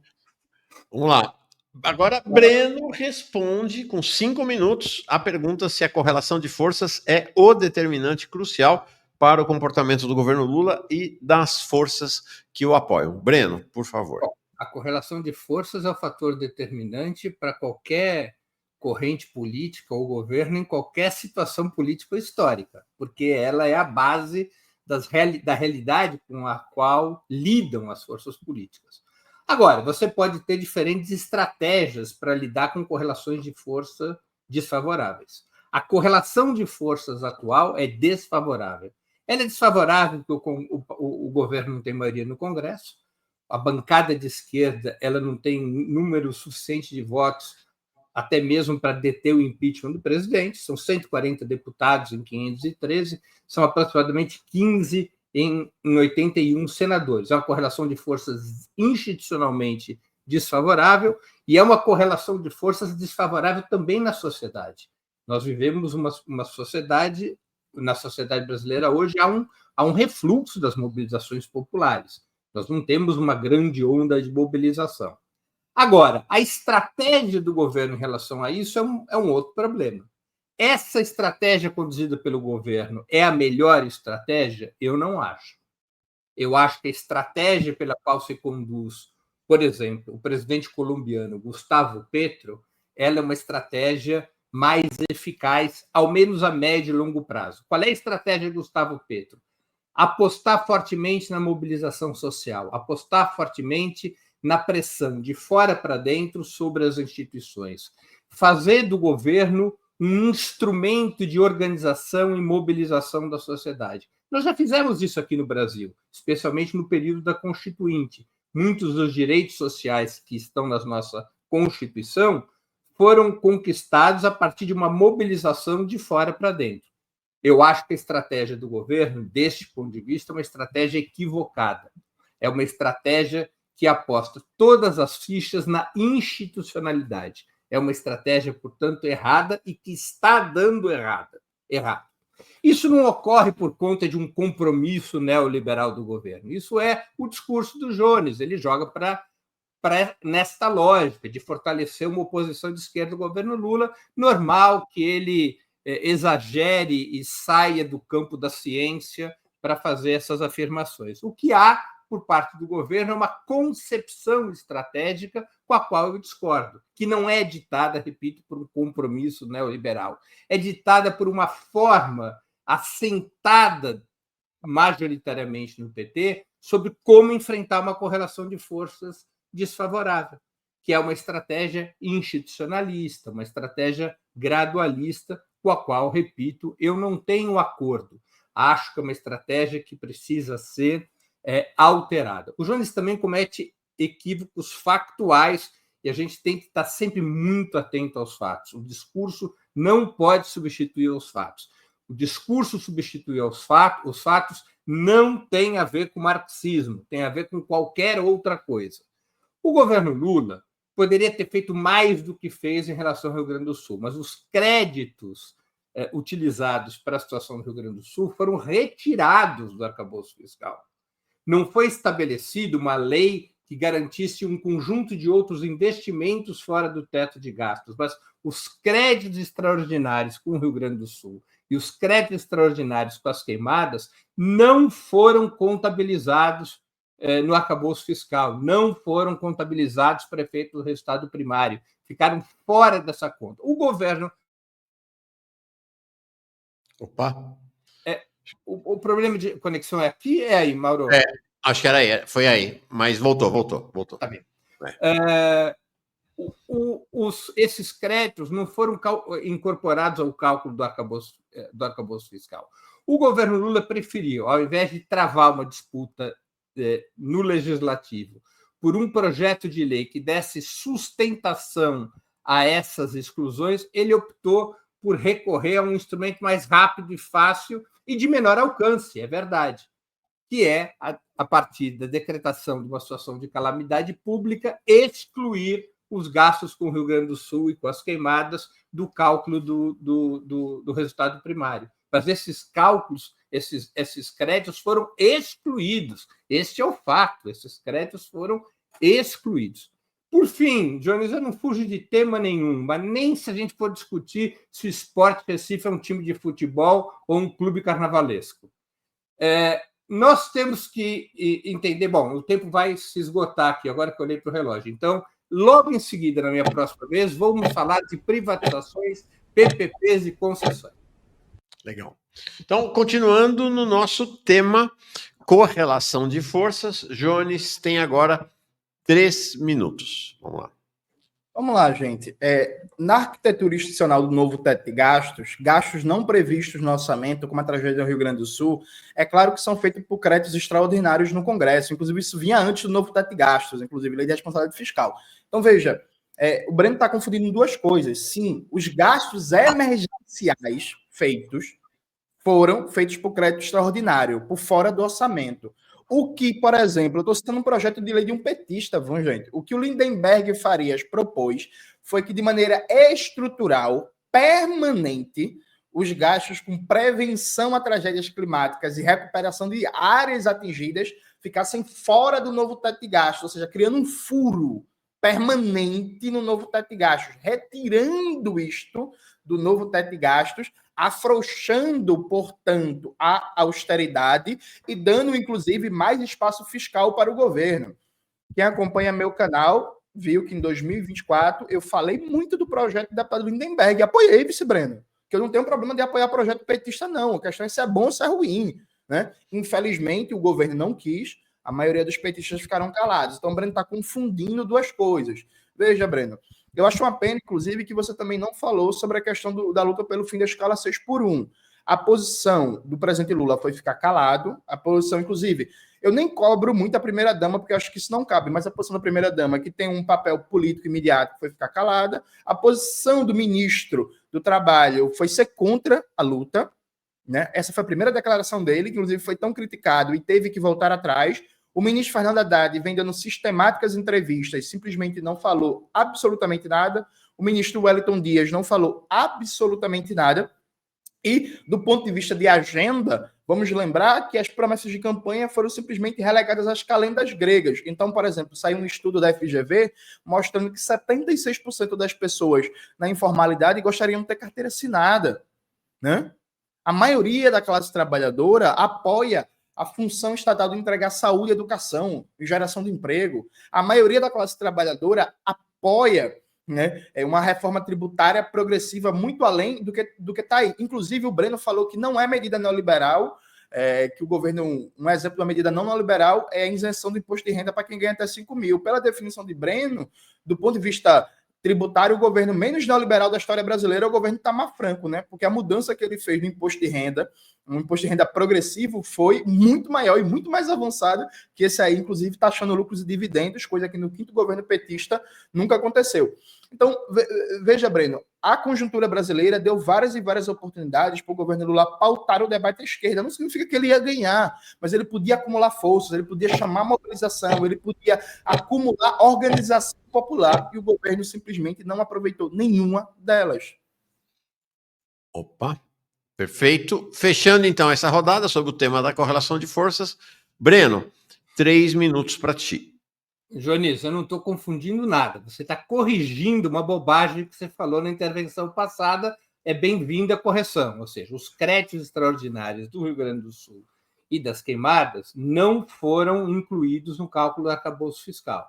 Vamos lá. Agora, Breno responde com 5 minutos a pergunta se a correlação de forças é o determinante crucial para o comportamento do governo Lula e das forças que o apoiam. Breno, por favor. A correlação de forças é o fator determinante para qualquer corrente política ou governo em qualquer situação política ou histórica, porque ela é a base da realidade com a qual lidam as forças políticas. Agora, você pode ter diferentes estratégias para lidar com correlações de força desfavoráveis. A correlação de forças atual é desfavorável. Ela é desfavorável porque o governo não tem maioria no Congresso, a bancada de esquerda ela não tem número suficiente de votos até mesmo para deter o impeachment do presidente, são 140 deputados em 513, são aproximadamente 15 em 81 senadores. É uma correlação de forças institucionalmente desfavorável e é uma correlação de forças desfavorável também na sociedade. Nós vivemos uma sociedade, na sociedade brasileira hoje, há um refluxo das mobilizações populares. Nós não temos uma grande onda de mobilização. Agora, a estratégia do governo em relação a isso é um outro problema. Essa estratégia conduzida pelo governo é a melhor estratégia? Eu não acho. Eu acho que a estratégia pela qual se conduz, por exemplo, o presidente colombiano Gustavo Petro, ela é uma estratégia mais eficaz, ao menos a médio e longo prazo. Qual é a estratégia de Gustavo Petro? Apostar fortemente na mobilização social, apostar fortemente na pressão de fora para dentro sobre as instituições, fazer do governo um instrumento de organização e mobilização da sociedade. Nós já fizemos isso aqui no Brasil, especialmente no período da Constituinte. Muitos dos direitos sociais que estão na nossa Constituição foram conquistados a partir de uma mobilização de fora para dentro. Eu acho que a estratégia do governo, deste ponto de vista, é uma estratégia equivocada. É uma estratégia que aposta todas as fichas na institucionalidade. É uma estratégia, portanto, errada e que está dando errado. Isso não ocorre por conta de um compromisso neoliberal do governo. Isso é o discurso do Jones. Ele joga nesta lógica de fortalecer uma oposição de esquerda ao governo Lula. Normal que ele exagere e saia do campo da ciência para fazer essas afirmações. O que há por parte do governo é uma concepção estratégica com a qual eu discordo, que não é ditada, repito, por um compromisso neoliberal. É ditada por uma forma assentada majoritariamente no PT sobre como enfrentar uma correlação de forças desfavorável, que é uma estratégia institucionalista, uma estratégia gradualista, com a qual, repito, eu não tenho acordo. Acho que é uma estratégia que precisa ser alterada. O Jones também comete equívocos factuais e a gente tem que estar sempre muito atento aos fatos. O discurso não pode substituir os fatos. O discurso substituir os fatos não tem a ver com marxismo, tem a ver com qualquer outra coisa. O governo Lula poderia ter feito mais do que fez em relação ao Rio Grande do Sul, mas os créditos utilizados para a situação do Rio Grande do Sul foram retirados do arcabouço fiscal. Não foi estabelecida uma lei que garantisse um conjunto de outros investimentos fora do teto de gastos, mas os créditos extraordinários com o Rio Grande do Sul e os créditos extraordinários com as queimadas não foram contabilizados no arcabouço fiscal, não foram contabilizados para efeito do resultado primário, ficaram fora dessa conta. O governo... Opa! O problema de conexão é aqui, é aí, Mauro? Acho que era aí, foi aí, mas voltou. Tá bem. Esses créditos não foram incorporados ao cálculo do arcabouço fiscal. O governo Lula preferiu, ao invés de travar uma disputa no legislativo por um projeto de lei que desse sustentação a essas exclusões, ele optou por recorrer a um instrumento mais rápido e fácil e de menor alcance, é verdade, que é, a partir da decretação de uma situação de calamidade pública, excluir os gastos com o Rio Grande do Sul e com as queimadas do cálculo do resultado primário. Mas esses cálculos, esses créditos foram excluídos. Este é o fato, esses créditos foram excluídos. Por fim, Jones, eu não fujo de tema nenhum, mas nem se a gente for discutir se o Sport Recife é um time de futebol ou um clube carnavalesco. Nós temos que entender... Bom, o tempo vai se esgotar aqui, agora que eu olhei para o relógio. Então, logo em seguida, na minha próxima vez, vamos falar de privatizações, PPPs e concessões. Legal. Então, continuando no nosso tema correlação de forças, Jones tem agora 3 minutos. Vamos lá. Vamos lá, gente. Na arquitetura institucional do novo teto de gastos, gastos não previstos no orçamento, como a tragédia do Rio Grande do Sul, é claro que são feitos por créditos extraordinários no Congresso. Inclusive, isso vinha antes do novo teto de gastos, inclusive lei de responsabilidade fiscal. Então, veja, o Breno está confundindo duas coisas. Sim, os gastos emergenciais foram feitos por crédito extraordinário, por fora do orçamento. O que, por exemplo, eu estou citando um projeto de lei de um petista, gente. O que o Lindenberg Farias propôs foi que, de maneira estrutural, permanente, os gastos com prevenção a tragédias climáticas e recuperação de áreas atingidas ficassem fora do novo teto de gastos, ou seja, criando um furo permanente no novo teto de gastos, retirando isto do novo teto de gastos, afrouxando, portanto, a austeridade e dando, inclusive, mais espaço fiscal para o governo. Quem acompanha meu canal viu que em 2024 eu falei muito do projeto da deputado Lindenberg. Apoiei, vice-Breno, que eu não tenho problema de apoiar projeto petista, não. A questão é se é bom ou se é ruim, né? Infelizmente, o governo não quis, a maioria dos petistas ficaram calados. Então, o Breno está confundindo duas coisas. Veja, Breno, eu acho uma pena, inclusive, que você também não falou sobre a questão da luta pelo fim da escala 6x1. A posição do presidente Lula foi ficar calado. A posição, inclusive, eu nem cobro muito a primeira-dama, porque eu acho que isso não cabe, mas a posição da primeira-dama, que tem um papel político imediato, foi ficar calada. A posição do ministro do Trabalho foi ser contra a luta, né? Essa foi a primeira declaração dele, que, inclusive, foi tão criticado e teve que voltar atrás. O ministro Fernando Haddad vem dando sistemáticas entrevistas, simplesmente não falou absolutamente nada. O ministro Wellington Dias não falou absolutamente nada. E, do ponto de vista de agenda, vamos lembrar que as promessas de campanha foram simplesmente relegadas às calendas gregas. Então, por exemplo, saiu um estudo da FGV mostrando que 76% das pessoas na informalidade gostariam de ter carteira assinada, né? A maioria da classe trabalhadora apoia a função estatal de entregar saúde, educação e geração de emprego. A maioria da classe trabalhadora apoia, né, uma reforma tributária progressiva muito além do que está aí. Inclusive, o Breno falou que não é medida neoliberal, que o governo, um exemplo da medida não neoliberal é a isenção do imposto de renda para quem ganha até 5 mil. Pela definição de Breno, do ponto de vista tributário, o governo menos neoliberal da história brasileira é o governo Itamar Franco, né? Porque a mudança que ele fez no imposto de renda, um imposto de renda progressivo, foi muito maior e muito mais avançado que esse aí, inclusive, taxando lucros e dividendos, coisa que no quinto governo petista nunca aconteceu. Então, veja, Breno, a conjuntura brasileira deu várias e várias oportunidades para o governo Lula pautar o debate à esquerda. Não significa que ele ia ganhar, mas ele podia acumular forças, ele podia chamar mobilização, ele podia acumular organização popular, e o governo simplesmente não aproveitou nenhuma delas. Opa, perfeito. Fechando, então, essa rodada sobre o tema da correlação de forças. Breno, 3 minutos para ti. Jones, eu não estou confundindo nada. Você está corrigindo uma bobagem que você falou na intervenção passada. É bem-vinda a correção. Ou seja, os créditos extraordinários do Rio Grande do Sul e das queimadas não foram incluídos no cálculo do arcabouço fiscal.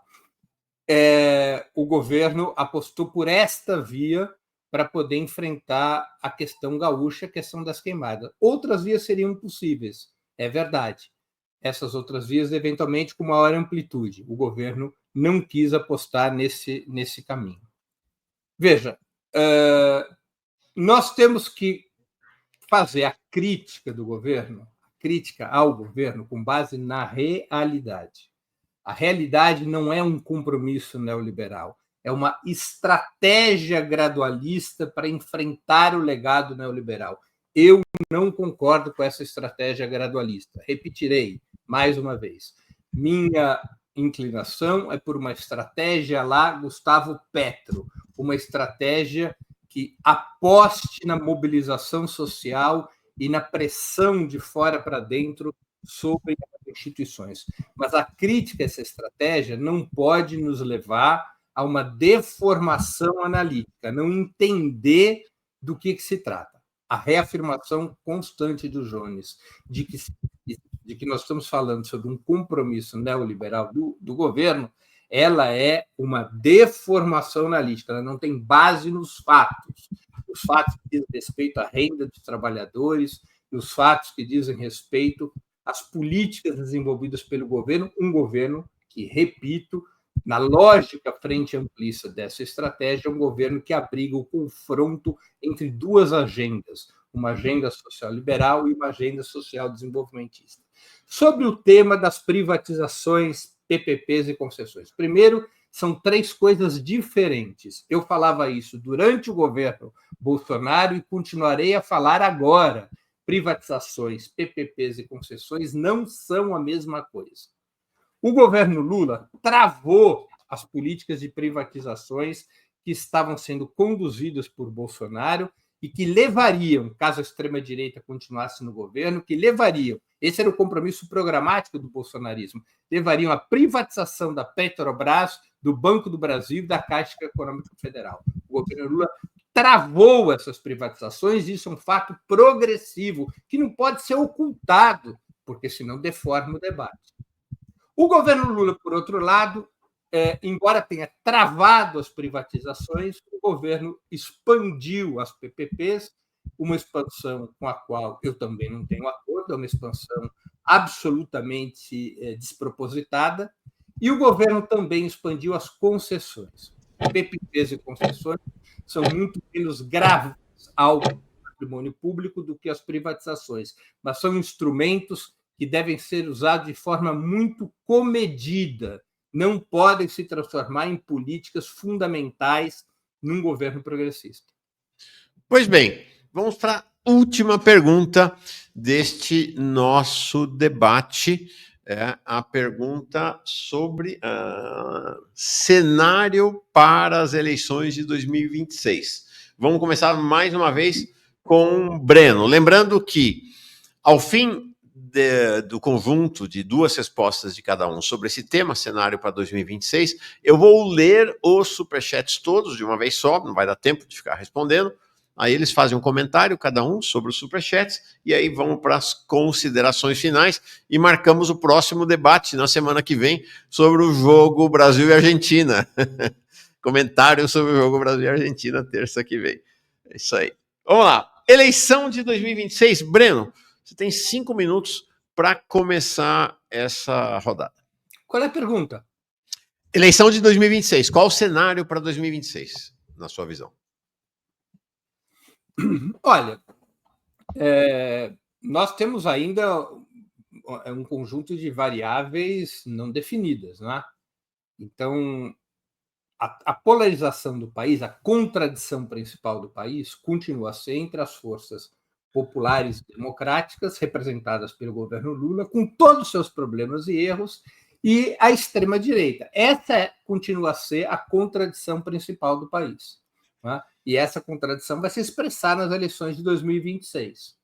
O governo apostou por esta via para poder enfrentar a questão gaúcha, a questão das queimadas. Outras vias seriam possíveis, é verdade. Essas outras vias, eventualmente, com maior amplitude. O governo não quis apostar nesse caminho. Veja, nós temos que fazer a crítica do governo, a crítica ao governo, com base na realidade. A realidade não é um compromisso neoliberal, é uma estratégia gradualista para enfrentar o legado neoliberal. Eu não concordo com essa estratégia gradualista. Repetirei mais uma vez. Minha inclinação é por uma estratégia lá, Gustavo Petro, uma estratégia que aposte na mobilização social e na pressão de fora para dentro sobre as instituições. Mas a crítica a essa estratégia não pode nos levar a uma deformação analítica, não entender do que se trata. A reafirmação constante do Jones de que nós estamos falando sobre um compromisso neoliberal do governo, ela é uma deformação analítica, ela não tem base nos fatos. Os fatos que dizem respeito à renda dos trabalhadores e os fatos que dizem respeito às políticas desenvolvidas pelo governo, um governo que, repito, Na lógica frente amplista dessa estratégia, é um governo que abriga o confronto entre duas agendas, uma agenda social liberal e uma agenda social desenvolvimentista. Sobre o tema das privatizações, PPPs e concessões. Primeiro, são três coisas diferentes. Eu falava isso durante o governo Bolsonaro e continuarei a falar agora. Privatizações, PPPs e concessões não são a mesma coisa. O governo Lula travou as políticas de privatizações que estavam sendo conduzidas por Bolsonaro e que levariam, caso a extrema-direita continuasse no governo, esse era o compromisso programático do bolsonarismo, levariam à privatização da Petrobras, do Banco do Brasil e da Caixa Econômica Federal. O governo Lula travou essas privatizações, e isso é um fato progressivo, que não pode ser ocultado, porque senão deforma o debate. O governo Lula, por outro lado, embora tenha travado as privatizações, o governo expandiu as PPPs, uma expansão com a qual eu também não tenho acordo, é uma expansão absolutamente despropositada, e o governo também expandiu as concessões. PPPs e concessões são muito menos graves ao patrimônio público do que as privatizações, mas são instrumentos que devem ser usados de forma muito comedida, não podem se transformar em políticas fundamentais num governo progressista. Pois bem, vamos para a última pergunta deste nosso debate. É a pergunta sobre cenário para as eleições de 2026. Vamos começar mais uma vez com o Breno. Lembrando que, ao fim do conjunto de duas respostas de cada um sobre esse tema, cenário para 2026, eu vou ler os superchats todos de uma vez só, não vai dar tempo de ficar respondendo. Aí eles fazem um comentário, cada um, sobre os superchats, e aí vamos para as considerações finais e marcamos o próximo debate na semana que vem sobre o jogo Brasil e Argentina. Comentário sobre o jogo Brasil e Argentina, terça que vem. É isso aí. Vamos lá. Eleição de 2026. Breno, você tem 5 minutos para começar essa rodada. Qual é a pergunta? Eleição de 2026. Qual o cenário para 2026, na sua visão? Olha, nós temos ainda um conjunto de variáveis não definidas, né? Então, a polarização do país, a contradição principal do país, continua a ser entre as forças populares e democráticas, representadas pelo governo Lula, com todos os seus problemas e erros, e a extrema-direita. Essa continua a ser a contradição principal do país. Né? E essa contradição vai se expressar nas eleições de 2026.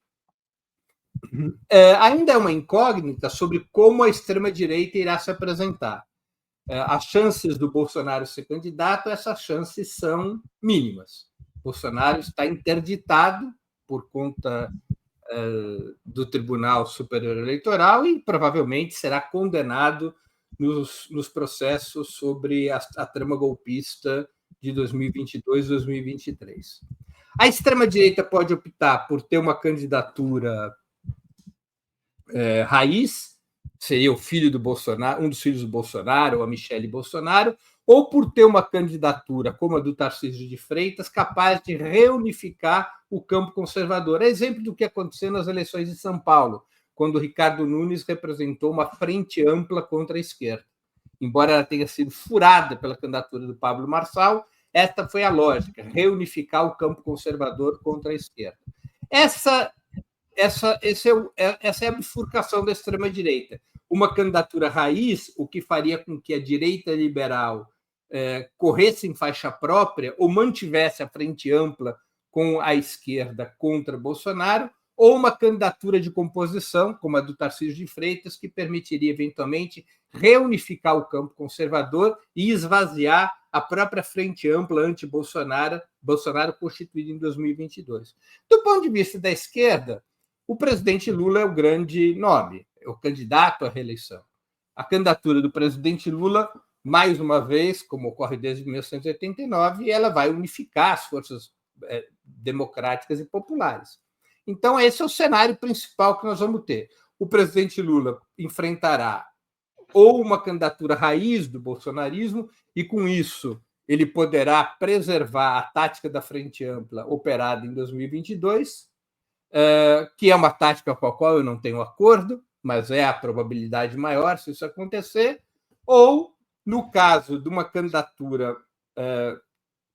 Ainda é uma incógnita sobre como a extrema-direita irá se apresentar. As chances do Bolsonaro ser candidato, essas chances são mínimas. Bolsonaro está interditado por conta do Tribunal Superior Eleitoral e provavelmente será condenado nos processos sobre a trama golpista de 2022 e 2023. A extrema-direita pode optar por ter uma candidatura raiz, seria o filho do Bolsonaro, um dos filhos do Bolsonaro, ou a Michele Bolsonaro, ou por ter uma candidatura como a do Tarcísio de Freitas, capaz de reunificar o campo conservador. É exemplo do que aconteceu nas eleições de São Paulo, quando Ricardo Nunes representou uma frente ampla contra a esquerda. Embora ela tenha sido furada pela candidatura do Pablo Marçal, esta foi a lógica, reunificar o campo conservador contra a esquerda. Essa é a bifurcação da extrema-direita. Uma candidatura raiz, o que faria com que a direita liberal corresse em faixa própria ou mantivesse a frente ampla com a esquerda contra Bolsonaro, ou uma candidatura de composição, como a do Tarcísio de Freitas, que permitiria, eventualmente, reunificar o campo conservador e esvaziar a própria frente ampla anti-Bolsonaro constituída em 2022. Do ponto de vista da esquerda, o presidente Lula é o grande nome, é o candidato à reeleição. A candidatura do presidente Lula, mais uma vez, como ocorre desde 1989, ela vai unificar as forças democráticas e populares. Então, esse é o cenário principal que nós vamos ter. O presidente Lula enfrentará ou uma candidatura raiz do bolsonarismo, e com isso ele poderá preservar a tática da Frente Ampla operada em 2022, que é uma tática com a qual eu não tenho acordo, mas é a probabilidade maior se isso acontecer, ou, no caso de uma candidatura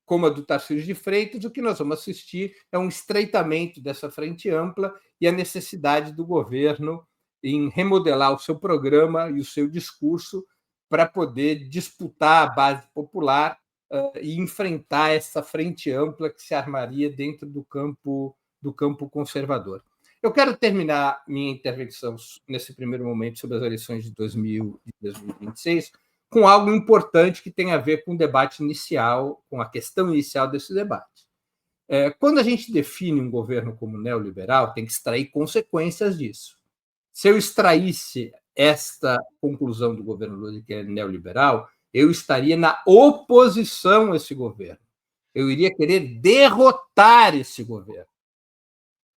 como a do Tarcísio de Freitas, o que nós vamos assistir é um estreitamento dessa frente ampla e a necessidade do governo em remodelar o seu programa e o seu discurso para poder disputar a base popular e enfrentar essa frente ampla que se armaria dentro do campo conservador. Eu quero terminar minha intervenção nesse primeiro momento sobre as eleições de 2026 com algo importante que tem a ver com o debate inicial, com a questão inicial desse debate. Quando a gente define um governo como neoliberal, tem que extrair consequências disso. Se eu extraísse esta conclusão do governo Lula, que é neoliberal, eu estaria na oposição a esse governo. Eu iria querer derrotar esse governo.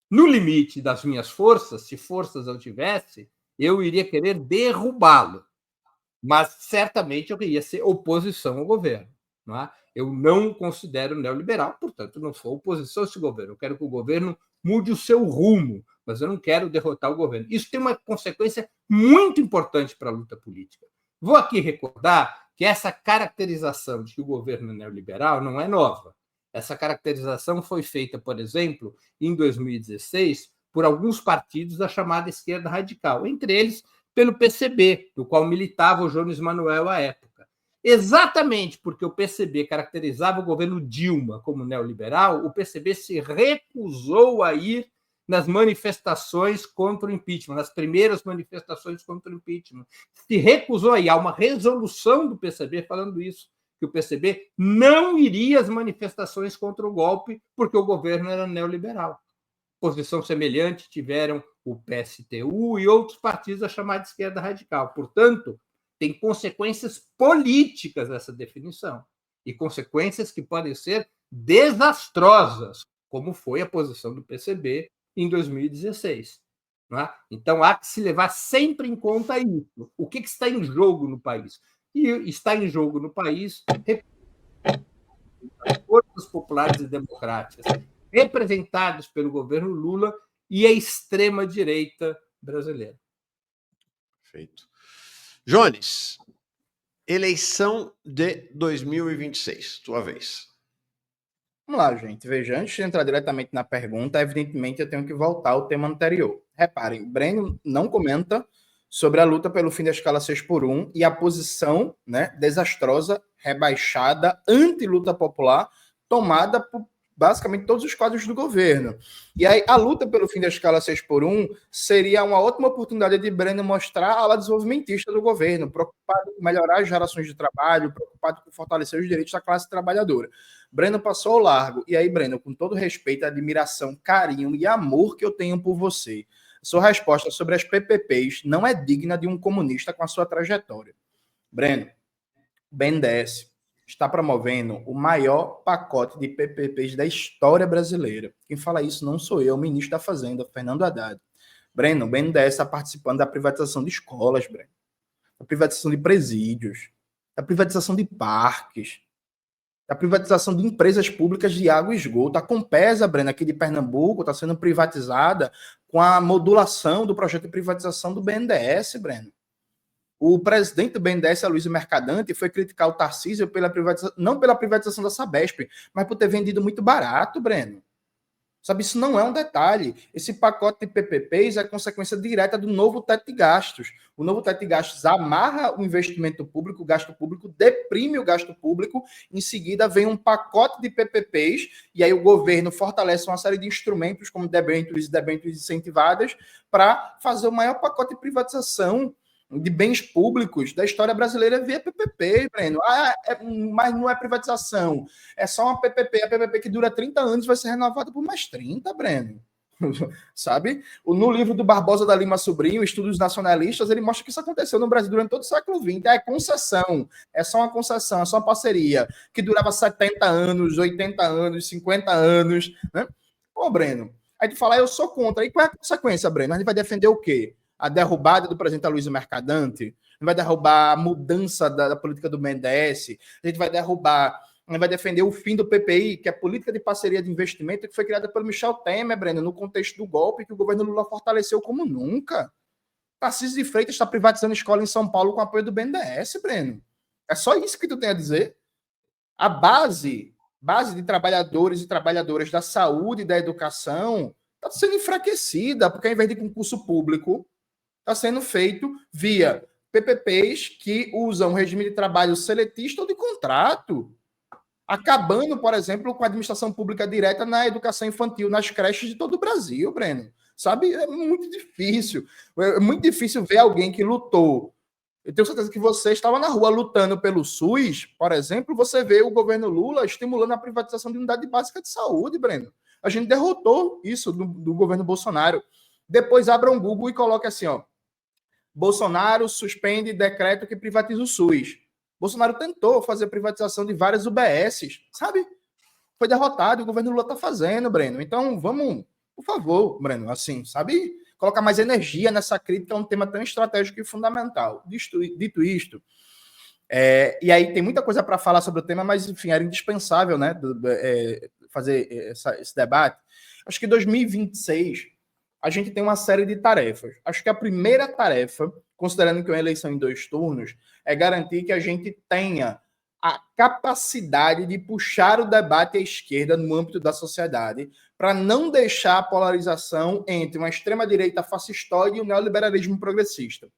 No limite das minhas forças, se forças eu tivesse, eu iria querer derrubá-lo. Mas certamente eu iria ser oposição ao governo. Não é? Eu não considero neoliberal, portanto, não sou oposição a esse governo. Eu quero que o governo mude o seu rumo, mas eu não quero derrotar o governo. Isso tem uma consequência muito importante para a luta política. Vou aqui recordar que essa caracterização de que o governo é neoliberal não é nova. Essa caracterização foi feita, por exemplo, em 2016, por alguns partidos da chamada esquerda radical, entre eles pelo PCB, do qual militava o Jones Manuel à época. Exatamente porque o PCB caracterizava o governo Dilma como neoliberal, o PCB se recusou a ir nas manifestações contra o impeachment, nas primeiras manifestações contra o impeachment. Se recusou a ir. Há uma resolução do PCB falando isso, que o PCB não iria às manifestações contra o golpe porque o governo era neoliberal. Posição semelhante tiveram o PSTU e outros partidos da chamada esquerda radical. Portanto, tem consequências políticas essa definição e consequências que podem ser desastrosas, como foi a posição do PCB em 2016. Não é? Então, há que se levar sempre em conta isso. O que está em jogo no país? E está em jogo no país as forças populares e democráticas representados pelo governo Lula e a extrema-direita brasileira. Perfeito. Jones, eleição de 2026, tua vez. Vamos lá, gente. Veja, antes de entrar diretamente na pergunta, evidentemente eu tenho que voltar ao tema anterior. Reparem, Breno não comenta sobre a luta pelo fim da escala 6x1 e a posição, né, desastrosa, rebaixada, anti-luta popular, tomada por basicamente todos os quadros do governo. E aí a luta pelo fim da escala 6x1 seria uma ótima oportunidade de Breno mostrar a ala desenvolvimentista do governo, preocupado com melhorar as gerações de trabalho, preocupado com fortalecer os direitos da classe trabalhadora. Breno passou ao largo. E aí, Breno, com todo respeito, admiração, carinho e amor que eu tenho por você, sua resposta sobre as PPPs não é digna de um comunista com a sua trajetória. Breno, o BNDES está promovendo o maior pacote de PPPs da história brasileira. Quem fala isso não sou eu, é o ministro da Fazenda, Fernando Haddad. Breno, o BNDES está participando da privatização de escolas, Breno, da privatização de presídios, da privatização de parques, da privatização de empresas públicas de água e esgoto. A Compesa, Breno, aqui de Pernambuco, está sendo privatizada com a modulação do projeto de privatização do BNDES, Breno. O presidente do BNDES, Aloysio Mercadante, foi criticar o Tarcísio pela privatização, não pela privatização da Sabesp, mas por ter vendido muito barato, Breno. Sabe, isso não é um detalhe. Esse pacote de PPPs é consequência direta do novo teto de gastos. O novo teto de gastos amarra o investimento público, o gasto público, deprime o gasto público, em seguida vem um pacote de PPPs, e aí o governo fortalece uma série de instrumentos, como debêntures e debêntures incentivadas, para fazer o maior pacote de privatização de bens públicos da história brasileira via PPP, Breno. Mas não é privatização. É só uma PPP. A PPP que dura 30 anos vai ser renovada por mais 30, Breno. Sabe? No livro do Barbosa da Lima Sobrinho, Estudos Nacionalistas, ele mostra que isso aconteceu no Brasil durante todo o século XX. É concessão. É só uma concessão, é só uma parceria que durava 70 anos, 80 anos, 50 anos. Né? Pô, Breno, aí tu fala, eu sou contra. E qual é a consequência, Breno? A gente vai defender o quê? A derrubada do presidente Aloysio Mercadante, vai derrubar a mudança da política do BNDES, a gente vai defender o fim do PPI, que é a política de parceria de investimento que foi criada pelo Michel Temer, Breno, no contexto do golpe que o governo Lula fortaleceu como nunca. Tarcísio de Freitas está privatizando escola em São Paulo com apoio do BNDES, Breno. É só isso que tu tem a dizer? A base de trabalhadores e trabalhadoras da saúde e da educação está sendo enfraquecida, porque ao invés de concurso público, está sendo feito via PPPs que usam regime de trabalho seletista ou de contrato, acabando, por exemplo, com a administração pública direta na educação infantil, nas creches de todo o Brasil, Breno. Sabe? É muito difícil. É muito difícil ver alguém que lutou. Eu tenho certeza que você estava na rua lutando pelo SUS, por exemplo, você vê o governo Lula estimulando a privatização de unidade básica de saúde, Breno. A gente derrotou isso do governo Bolsonaro. Depois abra um Google e coloque assim, ó, Bolsonaro suspende decreto que privatiza o SUS. Bolsonaro tentou fazer a privatização de várias UBSs, sabe? Foi derrotado, o governo Lula está fazendo, Breno. Então, vamos, por favor, Breno, assim, sabe? Colocar mais energia nessa crítica, é um tema tão estratégico e fundamental. Dito isto, e aí tem muita coisa para falar sobre o tema, mas, enfim, era indispensável, né, fazer esse debate. Acho que em 2026 a gente tem uma série de tarefas. Acho que a primeira tarefa, considerando que é uma eleição em 2 turnos, é garantir que a gente tenha a capacidade de puxar o debate à esquerda no âmbito da sociedade, para não deixar a polarização entre uma extrema-direita fascistoide e o neoliberalismo progressista.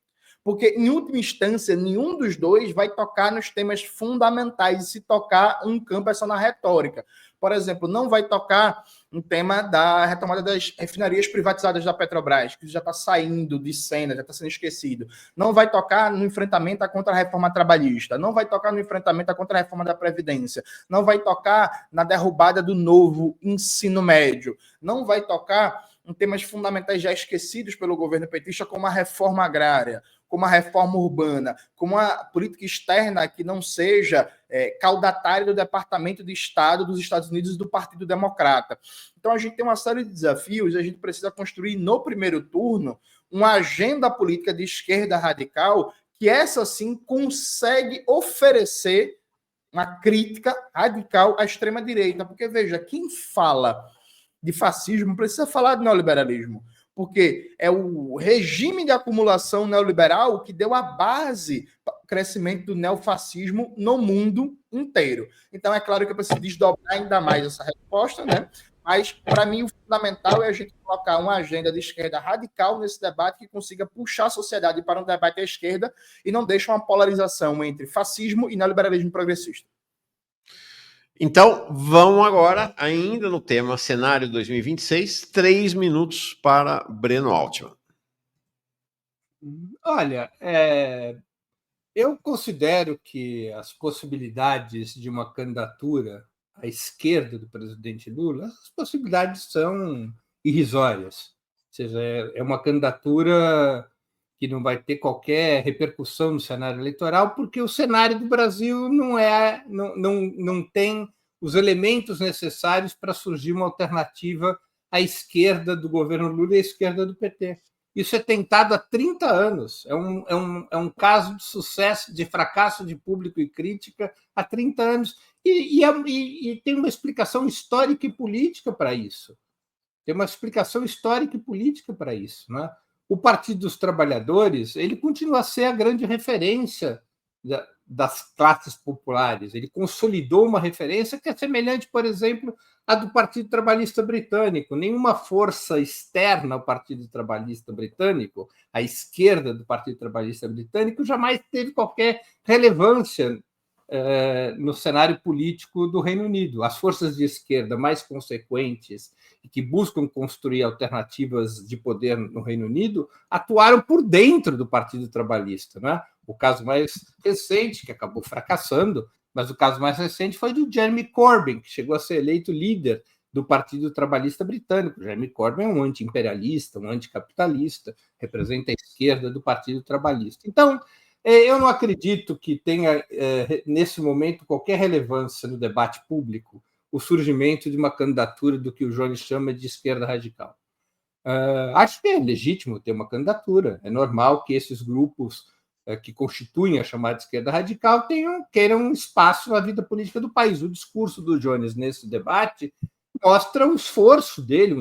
Porque, em última instância, nenhum dos dois vai tocar nos temas fundamentais. E se tocar, um campo é só na retórica. Por exemplo, não vai tocar um tema da retomada das refinarias privatizadas da Petrobras, que já está saindo de cena, já está sendo esquecido. Não vai tocar no enfrentamento contra a reforma trabalhista. Não vai tocar no enfrentamento contra a reforma da Previdência. Não vai tocar na derrubada do novo ensino médio. Não vai tocar em temas fundamentais já esquecidos pelo governo petista, como a reforma agrária, como a reforma urbana, como a política externa que não seja caudatária do Departamento de Estado dos Estados Unidos e do Partido Democrata. Então, a gente tem uma série de desafios e a gente precisa construir no primeiro turno uma agenda política de esquerda radical que essa, sim, consegue oferecer uma crítica radical à extrema-direita. Porque, veja, quem fala de fascismo precisa falar de neoliberalismo, porque é o regime de acumulação neoliberal que deu a base para o crescimento do neofascismo no mundo inteiro. Então, é claro que eu preciso desdobrar ainda mais essa resposta, né? Mas, para mim, o fundamental é a gente colocar uma agenda de esquerda radical nesse debate que consiga puxar a sociedade para um debate à esquerda e não deixe uma polarização entre fascismo e neoliberalismo progressista. Então, vamos agora, ainda no tema cenário 2026, 3 minutos para Breno Altman. Olha, eu considero que as possibilidades de uma candidatura à esquerda do presidente Lula, as possibilidades são irrisórias. Ou seja, é uma candidatura que não vai ter qualquer repercussão no cenário eleitoral, porque o cenário do Brasil não tem os elementos necessários para surgir uma alternativa à esquerda do governo Lula e à esquerda do PT. Isso é tentado há 30 anos. É um caso de sucesso, de fracasso de público e crítica há 30 anos. E tem uma explicação histórica e política para isso. Tem uma explicação histórica e política para isso, né? O Partido dos Trabalhadores, ele continua a ser a grande referência das classes populares. Ele consolidou uma referência que é semelhante, por exemplo, à do Partido Trabalhista Britânico. Nenhuma força externa ao Partido Trabalhista Britânico, à esquerda do Partido Trabalhista Britânico, jamais teve qualquer relevância no cenário político do Reino Unido. As forças de esquerda mais consequentes e que buscam construir alternativas de poder no Reino Unido atuaram por dentro do Partido Trabalhista, né? O caso mais recente, que acabou fracassando, mas o caso mais recente foi do Jeremy Corbyn, que chegou a ser eleito líder do Partido Trabalhista Britânico. Jeremy Corbyn é um anti-imperialista, um anticapitalista, representa a esquerda do Partido Trabalhista. Então, eu não acredito que tenha, nesse momento, qualquer relevância no debate público o surgimento de uma candidatura do que o Jones chama de esquerda radical. Acho que é legítimo ter uma candidatura. É normal que esses grupos que constituem a chamada esquerda radical queiram um espaço na vida política do país. O discurso do Jones nesse debate mostra o esforço dele,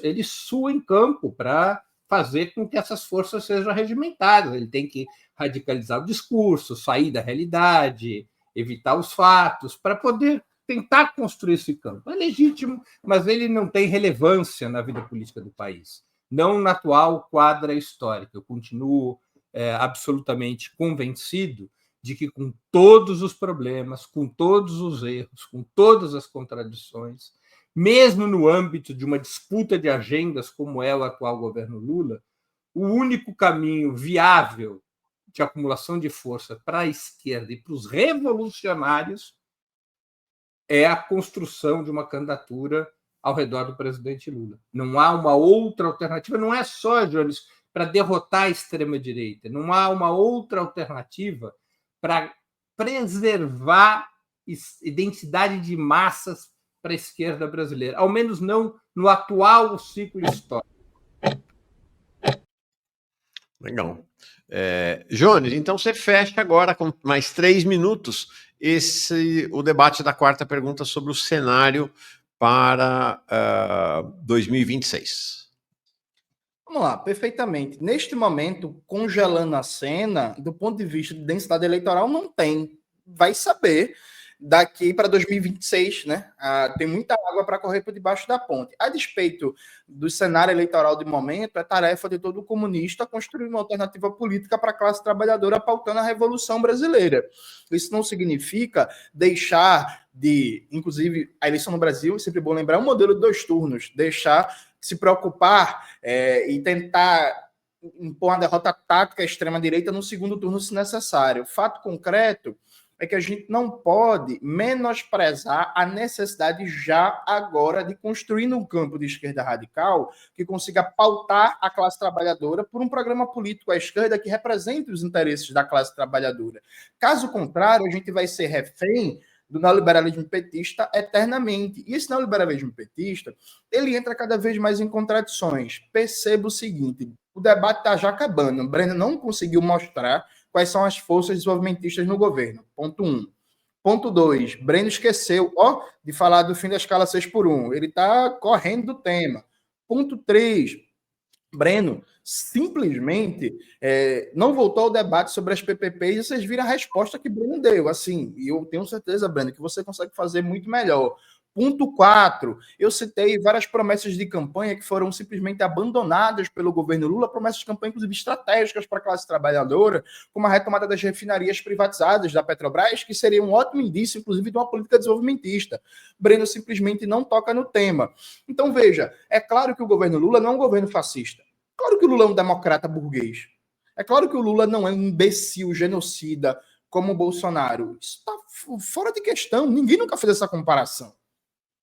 ele sua em campo para fazer com que essas forças sejam regimentadas. Ele tem que radicalizar o discurso, sair da realidade, evitar os fatos, para poder tentar construir esse campo. É legítimo, mas ele não tem relevância na vida política do país, não na atual quadra histórica. Eu continuo absolutamente convencido de que, com todos os problemas, com todos os erros, com todas as contradições, mesmo no âmbito de uma disputa de agendas como é o atual governo Lula, o único caminho viável de acumulação de força para a esquerda e para os revolucionários é a construção de uma candidatura ao redor do presidente Lula. Não há uma outra alternativa, não é só, Jones, para derrotar a extrema-direita, não há uma outra alternativa para preservar identidade de massas para a esquerda brasileira, ao menos não no atual ciclo histórico. Legal. Jones, então você fecha agora com mais 3 minutos o debate da quarta pergunta sobre o cenário para 2026. Vamos lá, perfeitamente. Neste momento, congelando a cena, do ponto de vista de densidade eleitoral, não tem. Vai saber daqui para 2026, né? Tem muita água para correr por debaixo da ponte. A despeito do cenário eleitoral de momento, é tarefa de todo comunista construir uma alternativa política para a classe trabalhadora pautando a Revolução Brasileira. Isso não significa deixar de, inclusive, a eleição no Brasil, é sempre bom lembrar, é um modelo de 2 turnos, deixar se preocupar e tentar impor uma derrota tática à extrema-direita no segundo turno, se necessário. Fato concreto é que a gente não pode menosprezar a necessidade já agora de construir um campo de esquerda radical que consiga pautar a classe trabalhadora por um programa político à esquerda que represente os interesses da classe trabalhadora. Caso contrário, a gente vai ser refém do neoliberalismo petista eternamente. E esse neoliberalismo petista, ele entra cada vez mais em contradições. Perceba o seguinte, o debate está já acabando. O Breno não conseguiu mostrar quais são as forças desenvolvimentistas no governo. Ponto 1. Ponto 2. Breno esqueceu de falar do fim da escala 6x1. Ele está correndo do tema. Ponto 3. Breno simplesmente não voltou ao debate sobre as PPPs e vocês viram a resposta que Breno deu. Assim, e eu tenho certeza, Breno, que você consegue fazer muito melhor. Ponto 4, eu citei várias promessas de campanha que foram simplesmente abandonadas pelo governo Lula, promessas de campanha, inclusive, estratégicas para a classe trabalhadora, como a retomada das refinarias privatizadas da Petrobras, que seria um ótimo indício, inclusive, de uma política desenvolvimentista. Breno simplesmente não toca no tema. Então, veja, é claro que o governo Lula não é um governo fascista. É claro que o Lula é um democrata burguês. É claro que o Lula não é um imbecil, genocida, como o Bolsonaro. Isso está fora de questão. Ninguém nunca fez essa comparação.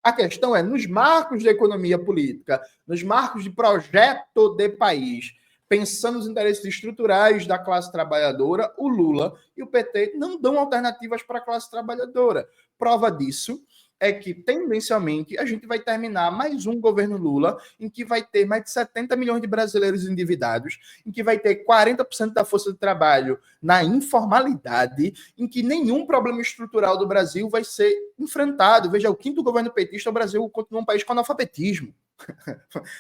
A questão é, nos marcos da economia política, nos marcos de projeto de país, pensando nos interesses estruturais da classe trabalhadora, o Lula e o PT não dão alternativas para a classe trabalhadora. Prova disso é que, tendencialmente, a gente vai terminar mais um governo Lula, em que vai ter mais de 70 milhões de brasileiros endividados, em que vai ter 40% da força de trabalho na informalidade, em que nenhum problema estrutural do Brasil vai ser enfrentado. Veja, o 5º governo petista, o Brasil continua um país com analfabetismo.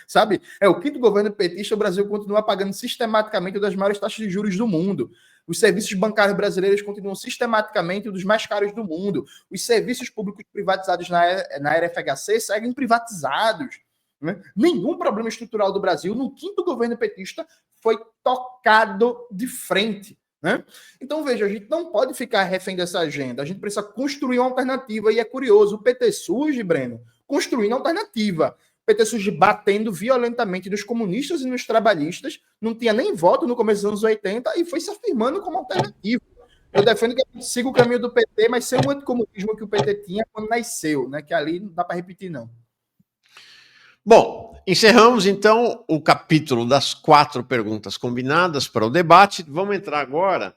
Sabe? O 5º governo petista, o Brasil continua pagando sistematicamente uma das maiores taxas de juros do mundo. Os serviços bancários brasileiros continuam sistematicamente um dos mais caros do mundo. Os serviços públicos privatizados na era FHC seguem privatizados. Né? Nenhum problema estrutural do Brasil no 5º governo petista foi tocado de frente. Né? Então, veja, a gente não pode ficar refém dessa agenda. A gente precisa construir uma alternativa. E é curioso, o PT surge, Breno, construindo alternativa. O PT surge batendo violentamente nos comunistas e nos trabalhistas, não tinha nem voto no começo dos anos 80 e foi se afirmando como alternativa. Eu defendo que a gente siga o caminho do PT, mas sem o anticomunismo que o PT tinha quando nasceu, né? Que ali não dá para repetir, não. Bom, encerramos então o capítulo das 4 perguntas combinadas para o debate. Vamos entrar agora.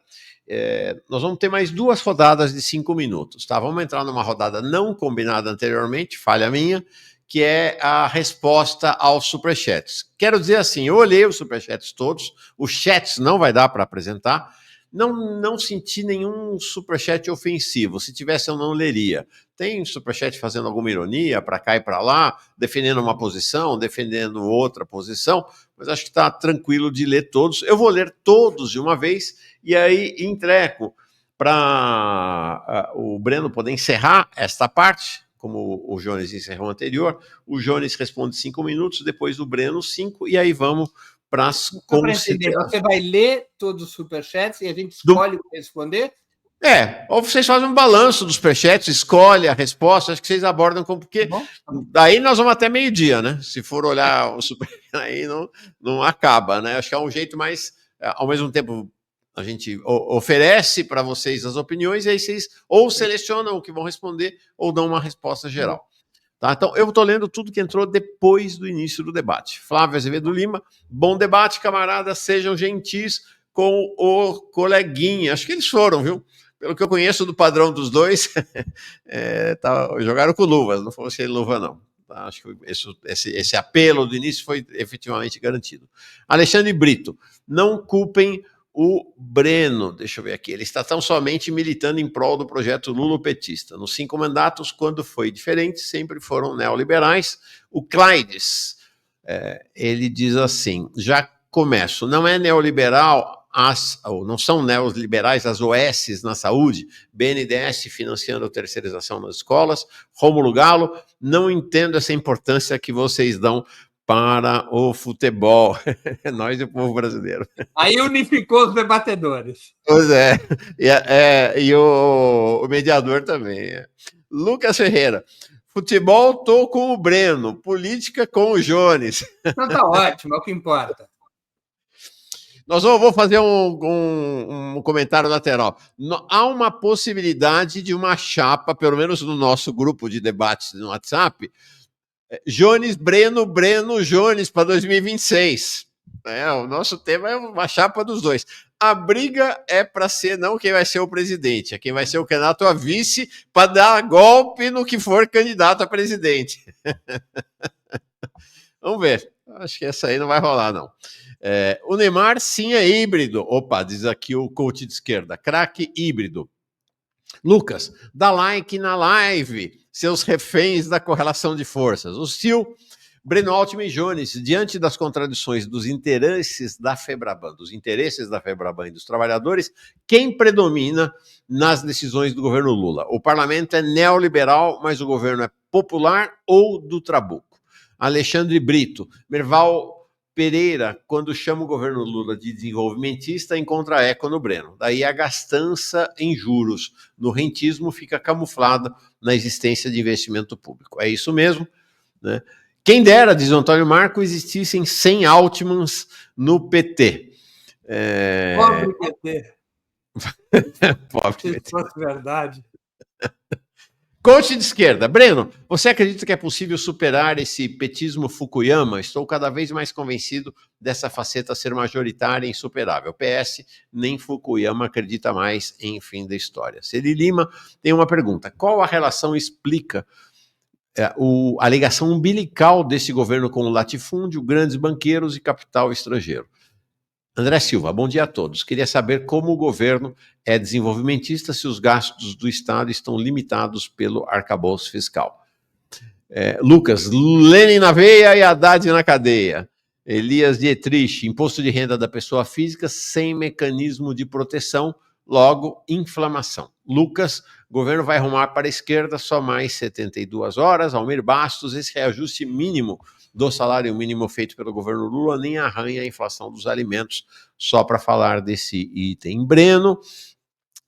Nós vamos ter mais 2 rodadas de 5 minutos, tá? Vamos entrar numa rodada não combinada anteriormente, falha minha, que é a resposta aos superchats. Quero dizer assim, eu olhei os superchats todos, os chats não vai dar para apresentar, não senti nenhum superchat ofensivo. Se tivesse, eu não leria. Tem superchat fazendo alguma ironia para cá e para lá, defendendo uma posição, defendendo outra posição, mas acho que está tranquilo de ler todos. Eu vou ler todos de uma vez e aí entrego para o Breno poder encerrar esta parte, como o Jones encerrou anterior. O Jones responde 5 minutos, depois do Breno 5, e aí vamos para as considerações. Você vai ler todos os superchats e a gente escolhe o que responder? Ou vocês fazem um balanço dos superchats, escolhe a resposta, acho que vocês abordam como, porque daí nós vamos até meio-dia, né? Se for olhar o super, aí não acaba, né? Acho que é um jeito mais, ao mesmo tempo, a gente oferece para vocês as opiniões, e aí vocês ou selecionam o que vão responder ou dão uma resposta geral. Tá? Então, eu estou lendo tudo que entrou depois do início do debate. Flávio Azevedo Lima, bom debate, camaradas, sejam gentis com o coleguinha. Acho que eles foram, viu? Pelo que eu conheço do padrão dos dois, jogaram com luvas, não foi sem luva, não. Tá? Acho que esse apelo do início foi efetivamente garantido. Alexandre Brito, não culpem o Breno, deixa eu ver aqui, ele está tão somente militando em prol do projeto lulopetista. Nos 5 mandatos, quando foi diferente, sempre foram neoliberais. O Clydes, ele diz assim, já começo, não é neoliberal, não são neoliberais as OS na saúde, BNDES financiando a terceirização nas escolas, Rômulo Galo, não entendo essa importância que vocês dão para o futebol, nós e o povo brasileiro. Aí unificou os debatedores. Pois é, e o mediador também. Lucas Ferreira, futebol tô com o Breno, política com o Jones. Então tá ótimo, é o que importa. Nós vou fazer um comentário lateral. Há uma possibilidade de uma chapa, pelo menos no nosso grupo de debates no WhatsApp, Jones, Breno, Jones para 2026. O nosso tema é uma chapa dos dois. A briga é para ser não quem vai ser o presidente, é quem vai ser o candidato a vice para dar golpe no que for candidato a presidente. Vamos ver. Acho que essa aí não vai rolar, não. O Neymar, sim, é híbrido. Opa, diz aqui o coach de esquerda. Craque híbrido. Lucas, dá like na live, seus reféns da correlação de forças. O Sil, Breno Altman e Jones, diante das contradições dos interesses da FEBRABAN e dos trabalhadores, quem predomina nas decisões do governo Lula? O parlamento é neoliberal, mas o governo é popular ou do trabuco? Alexandre Brito, Merval Pereira, quando chama o governo Lula de desenvolvimentista, encontra eco no Breno. Daí a gastança em juros no rentismo fica camuflada na existência de investimento público. É isso mesmo, né? Quem dera, diz o Antônio Marco, existissem 100 Altmans no PT. Pobre PT. Pobre PT. Se fosse verdade. Coach de esquerda. Breno, você acredita que é possível superar esse petismo Fukuyama? Estou cada vez mais convencido dessa faceta ser majoritária e insuperável. PS, nem Fukuyama acredita mais em fim da história. Celi Lima tem uma pergunta. Qual a relação explica a ligação umbilical desse governo com o latifúndio, grandes banqueiros e capital estrangeiro? André Silva, bom dia a todos. Queria saber como o governo é desenvolvimentista se os gastos do Estado estão limitados pelo arcabouço fiscal. Lucas, Lenin na veia e Haddad na cadeia. Elias Dietrich, imposto de renda da pessoa física sem mecanismo de proteção, logo inflamação. Lucas, governo vai arrumar para a esquerda só mais 72 horas. Almir Bastos, esse reajuste mínimo do salário mínimo feito pelo governo Lula nem arranha a inflação dos alimentos, só para falar desse item. Breno,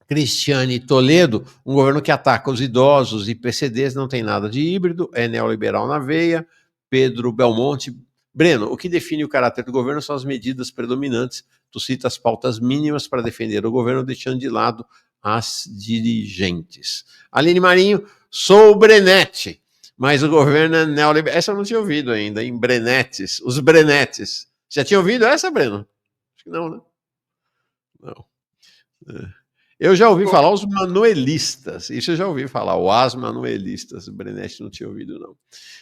Cristiane Toledo, um governo que ataca os idosos e PCDs, não tem nada de híbrido, é neoliberal na veia. Pedro Belmonte, Breno, o que define o caráter do governo são as medidas predominantes. Tu cita as pautas mínimas para defender o governo, deixando de lado as dirigentes. Aline Marinho, sou o Brenete, mas o governo é neoliberal. Essa eu não tinha ouvido ainda, em Brenetes, os Brenetes. Já tinha ouvido essa, Breno? Acho que não, né? Não. Eu já ouvi falar os manuelistas. Isso eu já ouvi falar, os manuelistas. O Brenetti não tinha ouvido, não.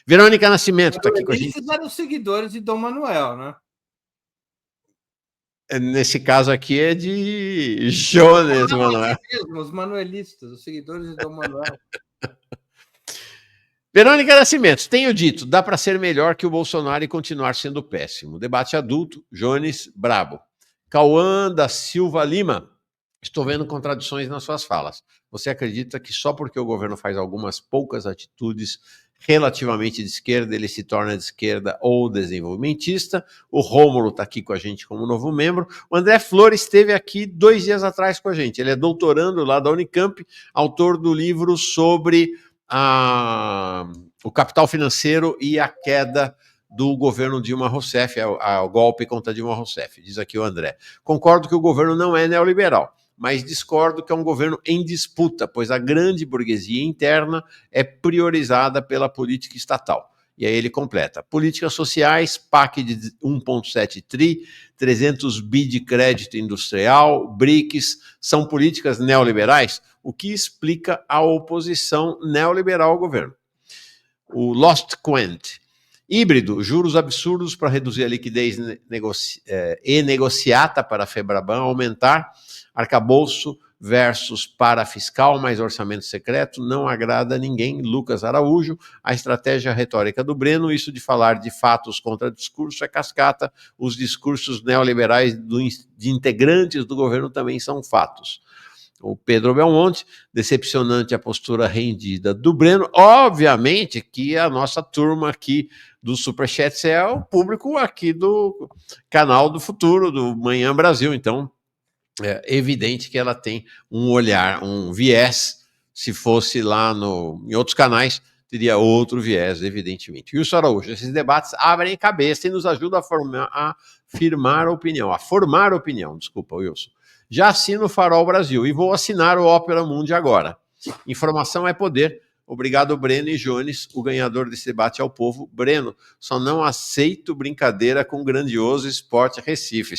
Verônica Nascimento está aqui com a gente. Eles eram seguidores de Dom Manuel, né? Nesse caso aqui é de Jones Manuel. Os manuelistas, os seguidores de Dom Manuel. Verônica Nascimento, tenho dito, dá para ser melhor que o Bolsonaro e continuar sendo péssimo. Debate adulto, Jones, brabo. Cauã da Silva Lima, estou vendo contradições nas suas falas. Você acredita que só porque o governo faz algumas poucas atitudes relativamente de esquerda, ele se torna de esquerda ou desenvolvimentista? O Rômulo está aqui com a gente como novo membro. O André Flores esteve aqui 2 dias atrás com a gente. Ele é doutorando lá da Unicamp, autor do livro sobre o capital financeiro e a queda do governo Dilma Rousseff, o golpe contra Dilma Rousseff. Diz aqui o André. Concordo que o governo não é neoliberal, mas discordo que é um governo em disputa, pois a grande burguesia interna é priorizada pela política estatal. E aí ele completa. Políticas sociais, PAC de 1,7 tri, 300 bi de crédito industrial, BRICS, são políticas neoliberais, o que explica a oposição neoliberal ao governo. O Lost Quent. Híbrido, juros absurdos para reduzir a liquidez e negociata para a Febraban aumentar, arcabouço versus parafiscal mais orçamento secreto, não agrada a ninguém. Lucas Araújo, a estratégia retórica do Breno, isso de falar de fatos contra discurso é cascata, os discursos neoliberais de integrantes do governo também são fatos. O Pedro Belmonte, decepcionante a postura rendida do Breno. Obviamente que a nossa turma aqui do Superchats é o público aqui do canal do Futuro, do Manhã Brasil. Então, é evidente que ela tem um olhar, um viés. Se fosse lá em outros canais, teria outro viés, evidentemente. Wilson Araújo, esses debates abrem a cabeça e nos ajudam a formar opinião. Desculpa, Wilson. Já assino o Farol Brasil e vou assinar o Ópera Mundi agora. Informação é poder. Obrigado, Breno e Jones. O ganhador desse debate é o povo. Breno, só não aceito brincadeira com o grandioso Sport Recife.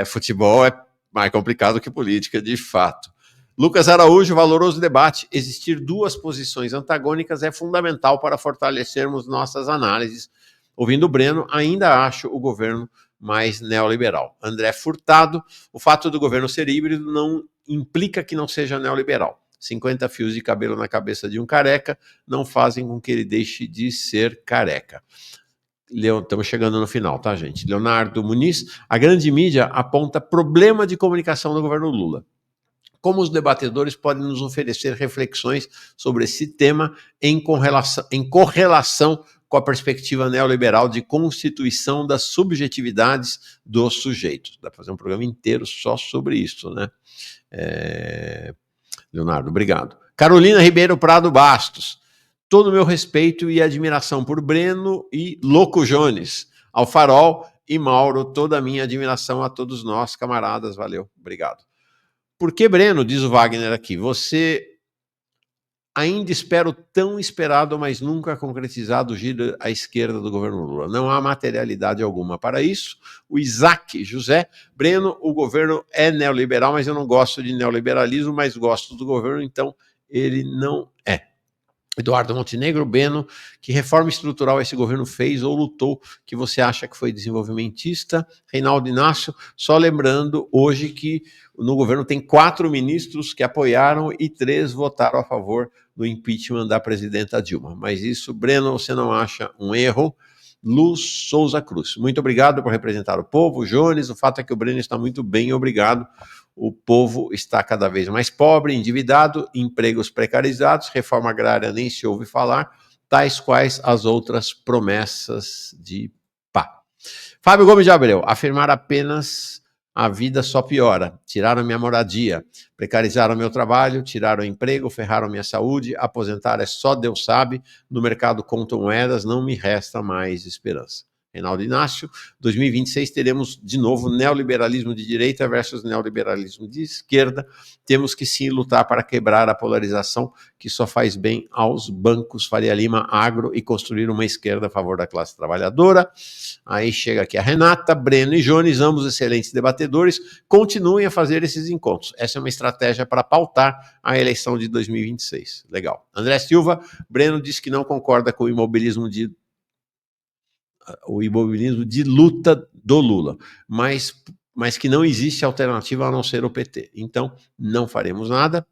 Futebol é mais complicado que política, de fato. Lucas Araújo, valoroso debate. Existir duas posições antagônicas é fundamental para fortalecermos nossas análises. Ouvindo o Breno, ainda acho o governo mais neoliberal. André Furtado, o fato do governo ser híbrido não implica que não seja neoliberal. 50 fios de cabelo na cabeça de um careca não fazem com que ele deixe de ser careca. Estamos chegando no final, tá, gente? Leonardo Muniz, a grande mídia aponta problema de comunicação do governo Lula. Como os debatedores podem nos oferecer reflexões sobre esse tema em correlação com a perspectiva neoliberal de constituição das subjetividades dos sujeitos? Dá para fazer um programa inteiro só sobre isso, né? Leonardo, obrigado. Carolina Ribeiro Prado Bastos. Todo o meu respeito e admiração por Breno e Louco Jones, ao Farol e Mauro, toda a minha admiração a todos nós, camaradas, valeu, obrigado. Por que, Breno, diz o Wagner aqui, você ainda espera o tão esperado, mas nunca concretizado giro à esquerda do governo Lula? Não há materialidade alguma para isso. O Isaac José, Breno, o governo é neoliberal, mas eu não gosto de neoliberalismo, mas gosto do governo, então ele não é. Eduardo Montenegro, Beno, que reforma estrutural esse governo fez ou lutou que você acha que foi desenvolvimentista? Reinaldo Inácio, só lembrando hoje que no governo tem 4 ministros que apoiaram e 3 votaram a favor do impeachment da presidenta Dilma. Mas isso, Breno, você não acha um erro? Luz Souza Cruz, muito obrigado por representar o povo. Jones, o fato é que o Breno está muito bem, obrigado. O povo está cada vez mais pobre, endividado, empregos precarizados, reforma agrária nem se ouve falar, tais quais as outras promessas de pá. Fábio Gomes de Abreu, afirmar apenas a vida só piora, tiraram minha moradia, precarizaram meu trabalho, tiraram o emprego, ferraram minha saúde, aposentar é só Deus sabe, no mercado contam moedas, não me resta mais esperança. Reinaldo Inácio. 2026 teremos de novo neoliberalismo de direita versus neoliberalismo de esquerda. Temos que sim lutar para quebrar a polarização que só faz bem aos bancos Faria Lima Agro e construir uma esquerda a favor da classe trabalhadora. Aí chega aqui a Renata, Breno e Jones, ambos excelentes debatedores, continuem a fazer esses encontros. Essa é uma estratégia para pautar a eleição de 2026. Legal. André Silva, Breno disse que não concorda com o imobilismo de luta do Lula, mas que não existe alternativa a não ser o PT. Então, não faremos nada.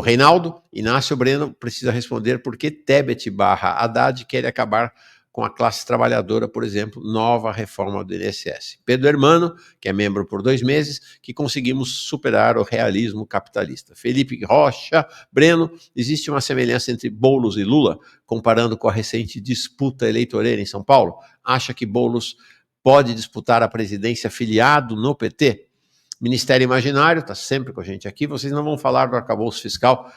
Reinaldo Inácio Breno precisa responder por que Tebet / Haddad quer acabar com a classe trabalhadora, por exemplo, nova reforma do INSS. Pedro Hermano, que é membro por 2 meses, que conseguimos superar o realismo capitalista. Felipe Rocha, Breno, existe uma semelhança entre Boulos e Lula, comparando com a recente disputa eleitoreira em São Paulo? Acha que Boulos pode disputar a presidência filiado no PT? Ministério Imaginário, está sempre com a gente aqui, vocês não vão falar do arcabouço fiscal,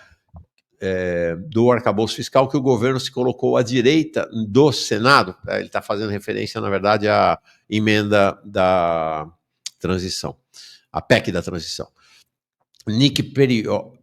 que o governo se colocou à direita do Senado. Ele está fazendo referência, na verdade, à emenda da transição, a PEC da transição. Nick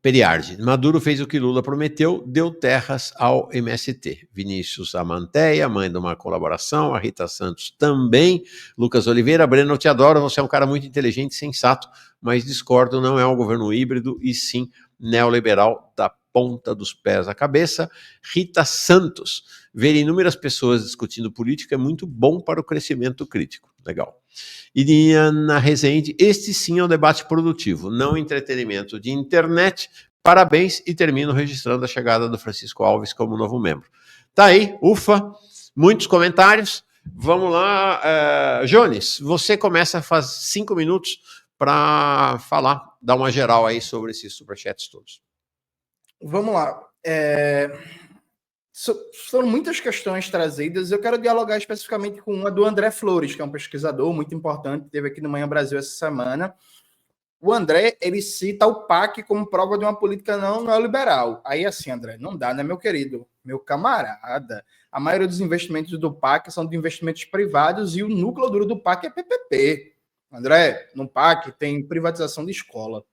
Periardi, Maduro fez o que Lula prometeu, deu terras ao MST. Vinícius Amanteia, mãe de uma colaboração, a Rita Santos também. Lucas Oliveira, Breno, eu te adoro, você é um cara muito inteligente e sensato, mas discordo, não é um governo híbrido, e sim neoliberal da ponta dos pés à cabeça. Rita Santos, ver inúmeras pessoas discutindo política é muito bom para o crescimento crítico. Legal. E Ana Rezende, este sim é um debate produtivo, não entretenimento de internet. Parabéns e termino registrando a chegada do Francisco Alves como novo membro. Tá aí, ufa, muitos comentários. Vamos lá, Jones, você começa faz 5 minutos para falar, dar uma geral aí sobre esses superchats todos. Vamos lá. Foram muitas questões trazidas. Eu quero dialogar especificamente com uma do André Flores, que é um pesquisador muito importante, teve aqui no Manhã Brasil essa semana. O André, ele cita o PAC como prova de uma política não neoliberal. Aí assim, André, não dá, né, meu querido? Meu camarada. A maioria dos investimentos do PAC são de investimentos privados e o núcleo duro do PAC é PPP. André, no PAC tem privatização de escola,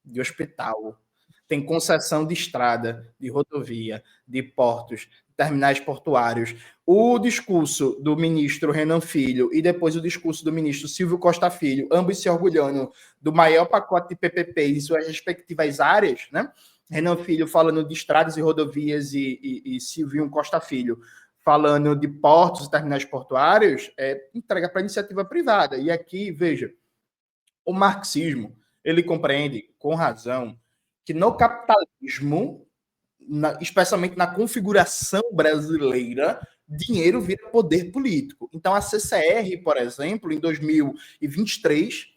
de hospital, tem concessão de estrada, de rodovia, de portos, terminais portuários. O discurso do ministro Renan Filho e depois o discurso do ministro Silvio Costa Filho, ambos se orgulhando do maior pacote de PPP em suas respectivas áreas, né? Renan Filho falando de estradas e rodovias e Silvio Costa Filho falando de portos e terminais portuários, entrega para a iniciativa privada. E aqui, veja, o marxismo, ele compreende, com razão, que no capitalismo, especialmente na configuração brasileira, dinheiro vira poder político. Então, a CCR, por exemplo, em 2023,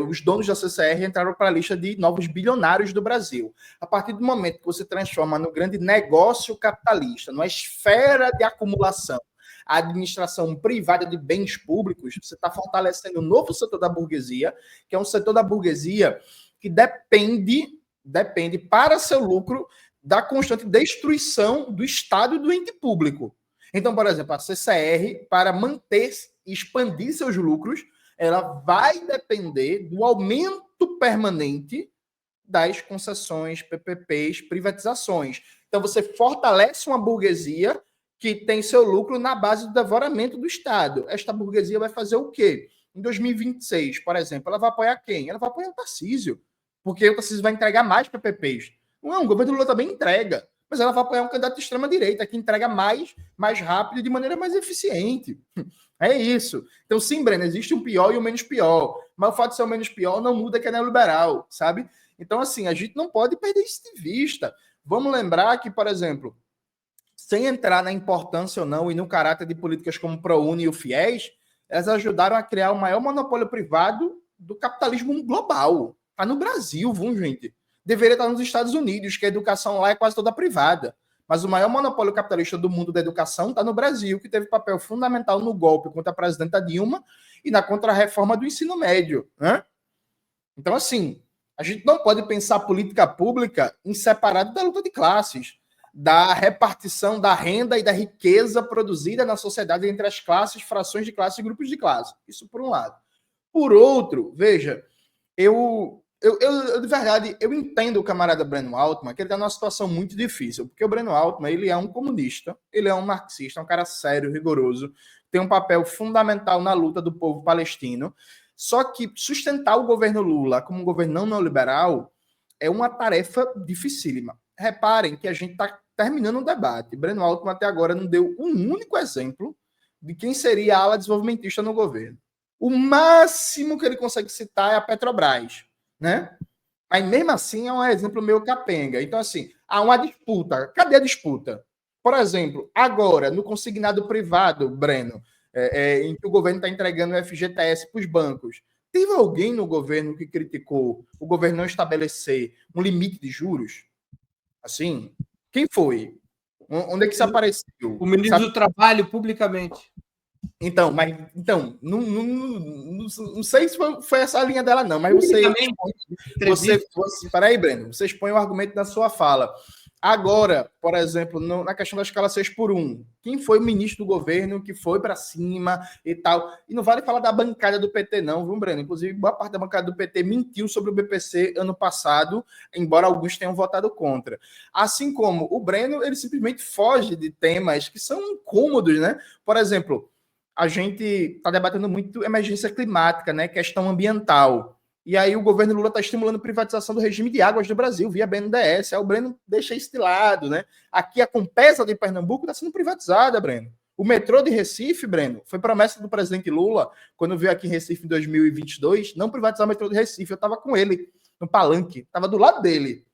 os donos da CCR entraram para a lista de novos bilionários do Brasil. A partir do momento que você transforma no grande negócio capitalista, numa esfera de acumulação, a administração privada de bens públicos, você está fortalecendo o novo setor da burguesia, que é um setor da burguesia que depende para seu lucro da constante destruição do Estado e do ente público. Então, por exemplo, a CCR, para manter e expandir seus lucros, ela vai depender do aumento permanente das concessões, PPPs, privatizações. Então, você fortalece uma burguesia que tem seu lucro na base do devoramento do Estado. Esta burguesia vai fazer o quê? Em 2026, por exemplo, ela vai apoiar quem? Ela vai apoiar o Tarcísio, porque o Tarcísio vai entregar mais PPPs. Não, o governo Lula também entrega, mas ela vai apoiar um candidato de extrema-direita que entrega mais rápido e de maneira mais eficiente. É isso. Então, sim, Breno, existe um pior e um menos pior, mas o fato de ser o menos pior não muda que é neoliberal, sabe? Então, assim, a gente não pode perder isso de vista. Vamos lembrar que, por exemplo, sem entrar na importância ou não e no caráter de políticas como o ProUni e o FIES, elas ajudaram a criar o maior monopólio privado do capitalismo global. Está no Brasil, viu, gente? Deveria estar nos Estados Unidos, que a educação lá é quase toda privada. Mas o maior monopólio capitalista do mundo da educação está no Brasil, que teve papel fundamental no golpe contra a presidenta Dilma e na contra-reforma do ensino médio. Né? Então, assim, a gente não pode pensar política pública em separado da luta de classes. da repartição da renda e da riqueza produzida na sociedade entre as classes, frações de classe e grupos de classe. Isso por um lado. Por outro, veja, eu de verdade, eu entendo o camarada Breno Altman, que ele está numa situação muito difícil, porque o Breno Altman, ele é um comunista, ele é um marxista, um cara sério, rigoroso, tem um papel fundamental na luta do povo palestino, só que sustentar o governo Lula como um governo não neoliberal é uma tarefa dificílima. Reparem que a gente está terminando um debate. Breno Altman até agora não deu um único exemplo de quem seria a ala desenvolvimentista no governo. O máximo que ele consegue citar é a Petrobras, né? Mas mesmo assim é um exemplo meio capenga. Então, assim, há uma disputa. Cadê a disputa? Por exemplo, agora, no consignado privado, Breno, em que o governo está entregando o FGTS para os bancos, teve alguém no governo que criticou o governo não estabelecer um limite de juros? Assim, quem foi? Onde é que isso apareceu? O ministro do Trabalho, publicamente. Então, não sei se foi essa a linha dela, não, mas peraí, Breno, você expõe o argumento da sua fala. Agora, por exemplo, na questão da escala 6x1, quem foi o ministro do governo que foi para cima e tal? E não vale falar da bancada do PT, não, viu, Breno? Inclusive, boa parte da bancada do PT mentiu sobre o BPC ano passado, embora alguns tenham votado contra. Assim como o Breno, ele simplesmente foge de temas que são incômodos, né? Por exemplo, a gente está debatendo muito emergência climática, né? Questão ambiental. E aí o governo Lula está estimulando a privatização do regime de águas do Brasil via BNDES. Aí o Breno deixa isso de lado, né? Aqui a Compesa de Pernambuco está sendo privatizada, Breno. O metrô de Recife, Breno, foi promessa do presidente Lula, quando veio aqui em Recife em 2022, não privatizar o metrô de Recife. Eu estava com ele no palanque, estava do lado dele.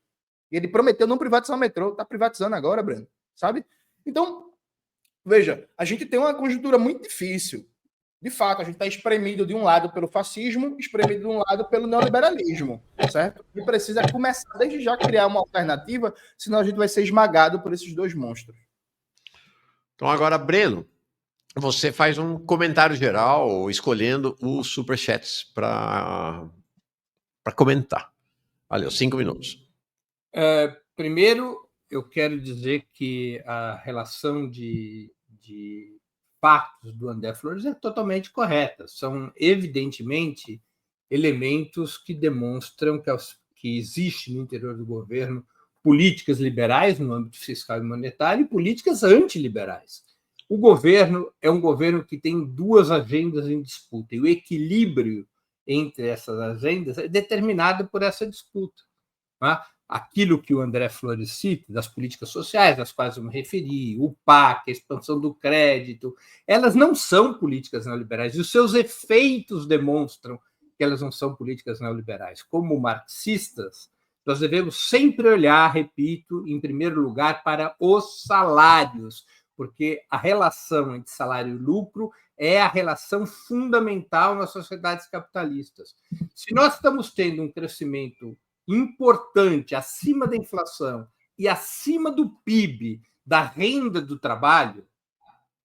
E ele prometeu não privatizar o metrô. Está privatizando agora, Breno, sabe? Então, veja, a gente tem uma conjuntura muito difícil. De fato, a gente está espremido de um lado pelo fascismo, espremido de um lado pelo neoliberalismo, certo? E precisa começar desde já a criar uma alternativa, senão a gente vai ser esmagado por esses dois monstros. Então agora, Breno, você faz um comentário geral, escolhendo os superchats para comentar. Valeu, 5 minutos. Primeiro, eu quero dizer que a relação de fatos do André Flores é totalmente correta. São, evidentemente, elementos que demonstram que existe no interior do governo políticas liberais no âmbito fiscal e monetário e políticas antiliberais. O governo é um governo que tem duas agendas em disputa, e o equilíbrio entre essas agendas é determinado por essa disputa. Não é? Aquilo que o André Flores cita, das políticas sociais, às quais eu me referi, o PAC, a expansão do crédito, elas não são políticas neoliberais, e os seus efeitos demonstram que elas não são políticas neoliberais. Como marxistas, nós devemos sempre olhar, repito, em primeiro lugar, para os salários, porque a relação entre salário e lucro é a relação fundamental nas sociedades capitalistas. Se nós estamos tendo um crescimento importante, acima da inflação e acima do PIB, da renda do trabalho,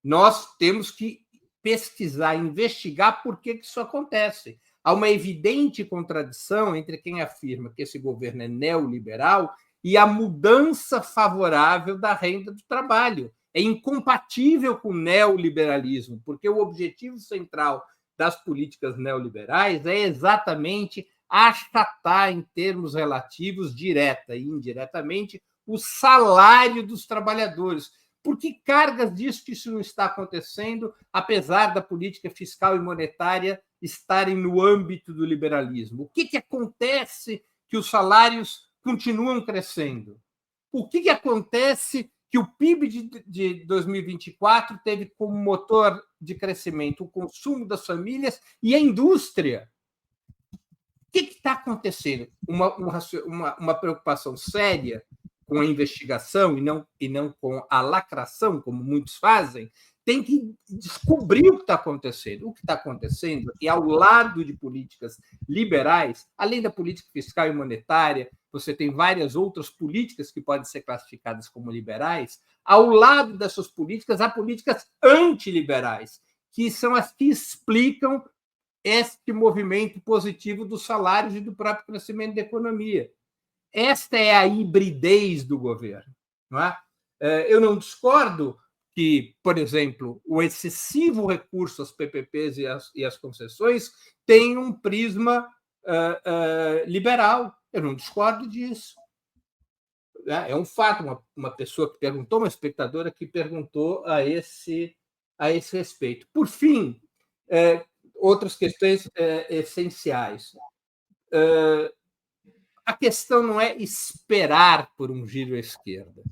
nós temos que pesquisar, investigar por que isso acontece. Há uma evidente contradição entre quem afirma que esse governo é neoliberal e a mudança favorável da renda do trabalho. É incompatível com o neoliberalismo, porque o objetivo central das políticas neoliberais é exatamente achatar em termos relativos, direta e indiretamente, o salário dos trabalhadores. Por que cargas disso que isso não está acontecendo, apesar da política fiscal e monetária estarem no âmbito do liberalismo? O que acontece que os salários continuam crescendo? O que acontece que o PIB de 2024 teve como motor de crescimento o consumo das famílias e a indústria? O que está acontecendo? Uma preocupação séria com a investigação e não com a lacração, como muitos fazem, tem que descobrir o que está acontecendo. O que está acontecendo é que, ao lado de políticas liberais, além da política fiscal e monetária, você tem várias outras políticas que podem ser classificadas como liberais. Ao lado dessas políticas, há políticas antiliberais, que são as que explicam este movimento positivo dos salários e do próprio crescimento da economia. Esta é a hibridez do governo. Não é? Eu não discordo que, por exemplo, o excessivo recurso às PPPs e às concessões tem um prisma liberal. Eu não discordo disso. É um fato. Uma pessoa que perguntou, uma espectadora que perguntou a esse respeito. Por fim, outras questões essenciais. A questão não é esperar por um giro à esquerda.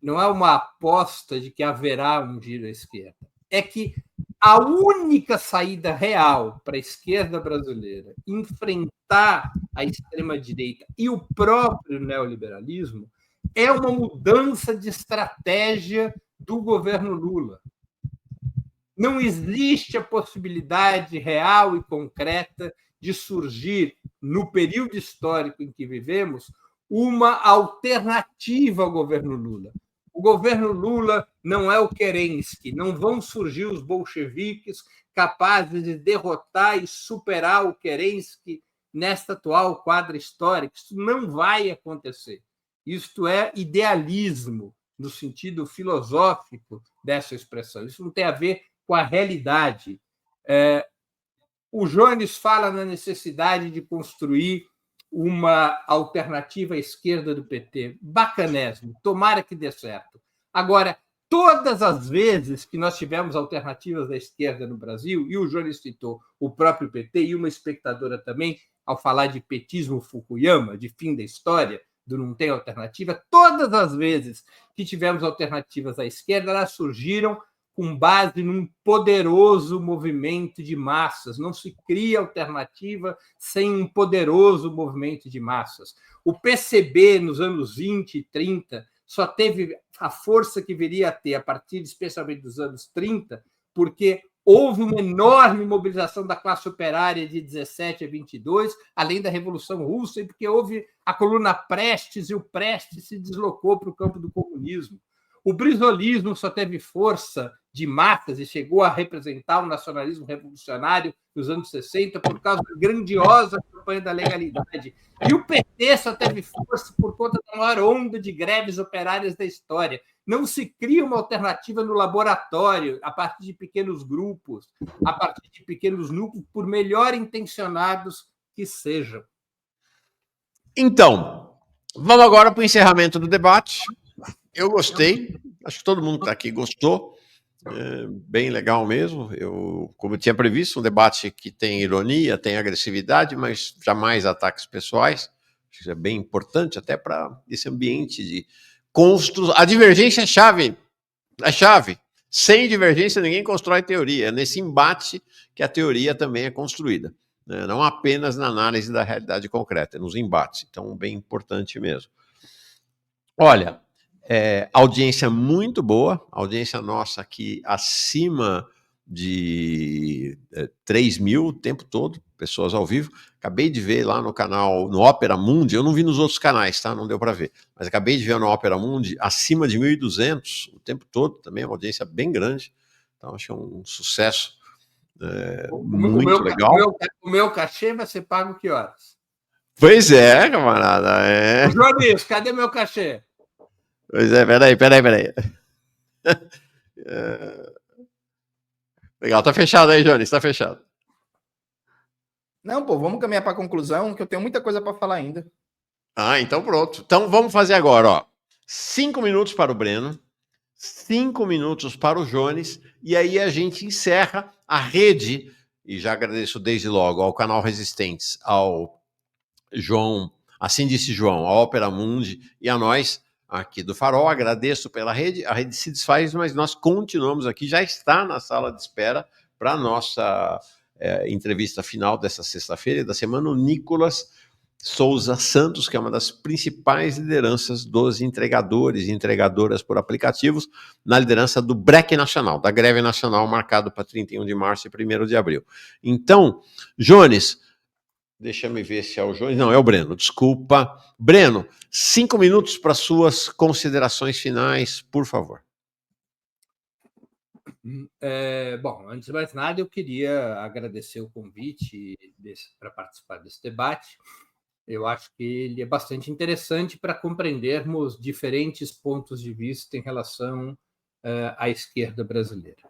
Não é uma aposta de que haverá um giro à esquerda. É que a única saída real para a esquerda brasileira enfrentar a extrema-direita e o próprio neoliberalismo é uma mudança de estratégia do governo Lula. Não existe a possibilidade real e concreta de surgir, no período histórico em que vivemos, uma alternativa ao governo Lula. O governo Lula não é o Kerensky, não vão surgir os bolcheviques capazes de derrotar e superar o Kerensky nesta atual quadra histórica. Isso não vai acontecer. Isto é idealismo, no sentido filosófico dessa expressão. Isso não tem a ver com a realidade. O Jones fala na necessidade de construir uma alternativa à esquerda do PT. Bacanésimo, tomara que dê certo. Agora, todas as vezes que nós tivemos alternativas da esquerda no Brasil, e o Jones citou o próprio PT, e uma espectadora também, ao falar de petismo Fukuyama, de fim da história, do não tem alternativa, todas as vezes que tivemos alternativas à esquerda, elas surgiram com base num poderoso movimento de massas. Não se cria alternativa sem um poderoso movimento de massas. O PCB, nos anos 20 e 30, só teve a força que viria a ter a partir, especialmente dos anos 30, porque houve uma enorme mobilização da classe operária de 17 a 22, além da Revolução Russa, e porque houve a coluna Prestes, e o Prestes se deslocou para o campo do comunismo. O brizolismo só teve força de massas e chegou a representar o nacionalismo revolucionário nos anos 60 por causa da grandiosa campanha da legalidade. E o PT só teve força por conta da maior onda de greves operárias da história. Não se cria uma alternativa no laboratório, a partir de pequenos grupos, a partir de pequenos núcleos, por melhor intencionados que sejam. Então, vamos agora para o encerramento do debate. Eu gostei, acho que todo mundo que está aqui gostou, bem legal mesmo. Como eu tinha previsto, um debate que tem ironia, tem agressividade, mas jamais ataques pessoais. Acho que isso é bem importante, até para esse ambiente de construção. A divergência é chave, é chave. Sem divergência, ninguém constrói teoria. É nesse embate que a teoria também é construída, né? Não apenas na análise da realidade concreta, é nos embates. Então, bem importante mesmo. Olha, audiência muito boa, audiência nossa aqui acima de 3 mil o tempo todo, pessoas ao vivo. Acabei de ver lá no canal, no Opera Mundi, eu não vi nos outros canais, tá? Não deu para ver, mas acabei de ver no Opera Mundi acima de 1.200 o tempo todo, também é uma audiência bem grande. Então, acho que é um sucesso muito legal. O meu cachê vai ser pago que horas? Pois é, camarada. Jones, cadê meu cachê? Pois é, peraí. Legal, tá fechado aí, Jones, tá fechado. Não, pô, vamos caminhar para a conclusão, que eu tenho muita coisa para falar ainda. Então pronto. Então vamos fazer agora, ó. 5 minutos para o Breno, 5 minutos para o Jones, e aí a gente encerra a rede, e já agradeço desde logo ao canal Resistentes, ao João, assim disse João, a Opera Mundi e a nós aqui do Farol. Agradeço pela rede, a rede se desfaz, mas nós continuamos aqui, já está na sala de espera para a nossa entrevista final dessa sexta-feira e da semana, o Nicolas Souza Santos, que é uma das principais lideranças dos entregadores e entregadoras por aplicativos, na liderança do Breque Nacional, da greve nacional marcado para 31 de março e 1º de abril. Então, Jones, deixa eu ver se é o Jones. Não, é o Breno, desculpa. Breno, 5 minutos para suas considerações finais, por favor. Bom, antes de mais nada, eu queria agradecer o convite para participar desse debate. Eu acho que ele é bastante interessante para compreendermos diferentes pontos de vista em relação à esquerda brasileira.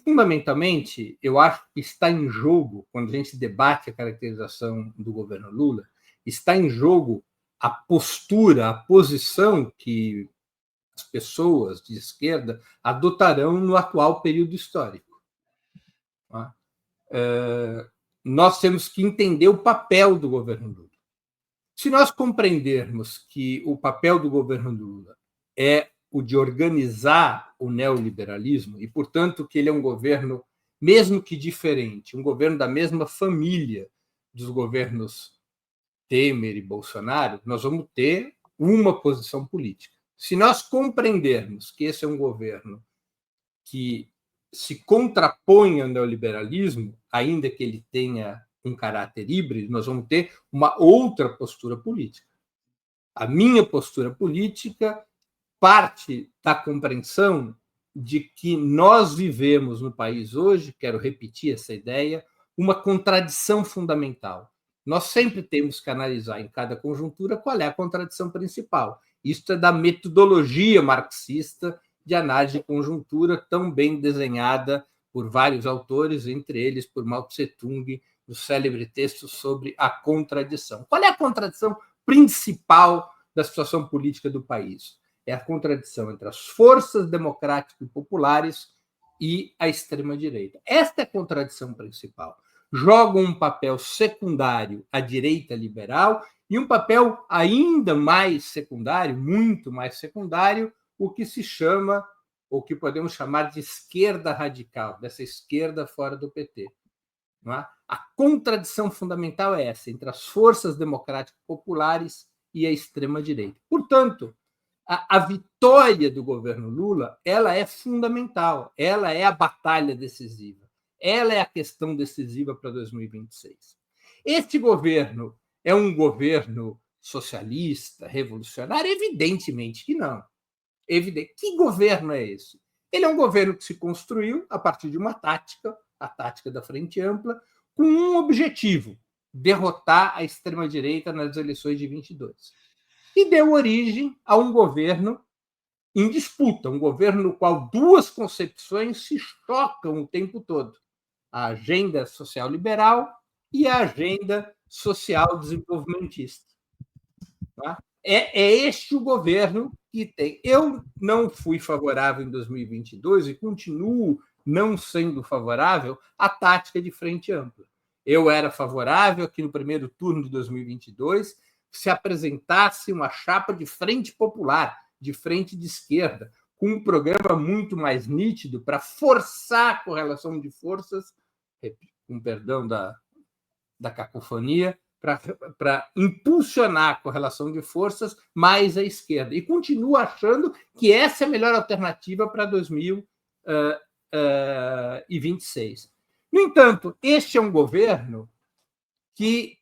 Fundamentalmente, eu acho que está em jogo, quando a gente debate a caracterização do governo Lula, está em jogo a postura, a posição que as pessoas de esquerda adotarão no atual período histórico. Nós temos que entender o papel do governo Lula. Se nós compreendermos que o papel do governo Lula é o de organizar o neoliberalismo, e, portanto, que ele é um governo, mesmo que diferente, um governo da mesma família dos governos Temer e Bolsonaro, nós vamos ter uma posição política. Se nós compreendermos que esse é um governo que se contrapõe ao neoliberalismo, ainda que ele tenha um caráter híbrido, nós vamos ter uma outra postura política. A minha postura política parte da compreensão de que nós vivemos no país hoje, quero repetir essa ideia, uma contradição fundamental. Nós sempre temos que analisar em cada conjuntura qual é a contradição principal. Isso é da metodologia marxista de análise de conjuntura, tão bem desenhada por vários autores, entre eles por Mao Tse-tung, no célebre texto sobre a contradição. Qual é a contradição principal da situação política do país? É a contradição entre as forças democráticas e populares e a extrema-direita. Esta é a contradição principal. Jogam um papel secundário a direita liberal e um papel ainda mais secundário, muito mais secundário, o que se chama, ou que podemos chamar de esquerda radical, dessa esquerda fora do PT. Não é? A contradição fundamental é essa, entre as forças democráticas populares e a extrema-direita. Portanto, a vitória do governo Lula, ela é fundamental, ela é a batalha decisiva, ela é a questão decisiva para 2026. Este governo é um governo socialista, revolucionário? Evidentemente que não. Que governo é esse? Ele é um governo que se construiu a partir de uma tática, a tática da Frente Ampla, com um objetivo: derrotar a extrema-direita nas eleições de 22. E deu origem a um governo em disputa, um governo no qual duas concepções se chocam o tempo todo: a agenda social liberal e a agenda social desenvolvimentista. Tá? É este o governo que tem. Eu não fui favorável em 2022 e continuo não sendo favorável à tática de Frente Ampla. Eu era favorável que no primeiro turno de 2022 se apresentasse uma chapa de frente popular, de frente de esquerda, com um programa muito mais nítido para forçar a correlação de forças, com perdão da cacofonia, para impulsionar a correlação de forças mais à esquerda. E continuo achando que essa é a melhor alternativa para 2026. No entanto, este é um governo que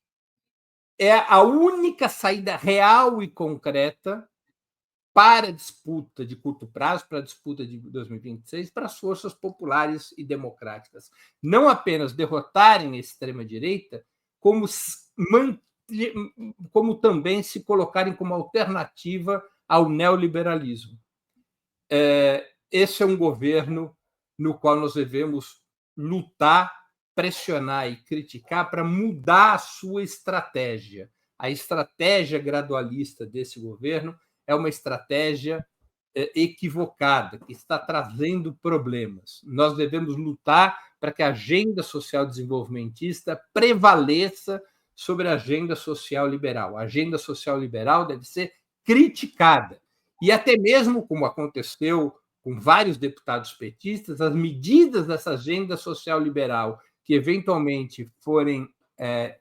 é a única saída real e concreta para a disputa de curto prazo, para a disputa de 2026, para as forças populares e democráticas. Não apenas derrotarem a extrema-direita, como também se colocarem como alternativa ao neoliberalismo. Esse é um governo no qual nós devemos lutar, pressionar e criticar para mudar a sua estratégia. A estratégia gradualista desse governo é uma estratégia equivocada, que está trazendo problemas. Nós devemos lutar para que a agenda social desenvolvimentista prevaleça sobre a agenda social liberal. A agenda social liberal deve ser criticada. E até mesmo, como aconteceu com vários deputados petistas, as medidas dessa agenda social liberal que eventualmente forem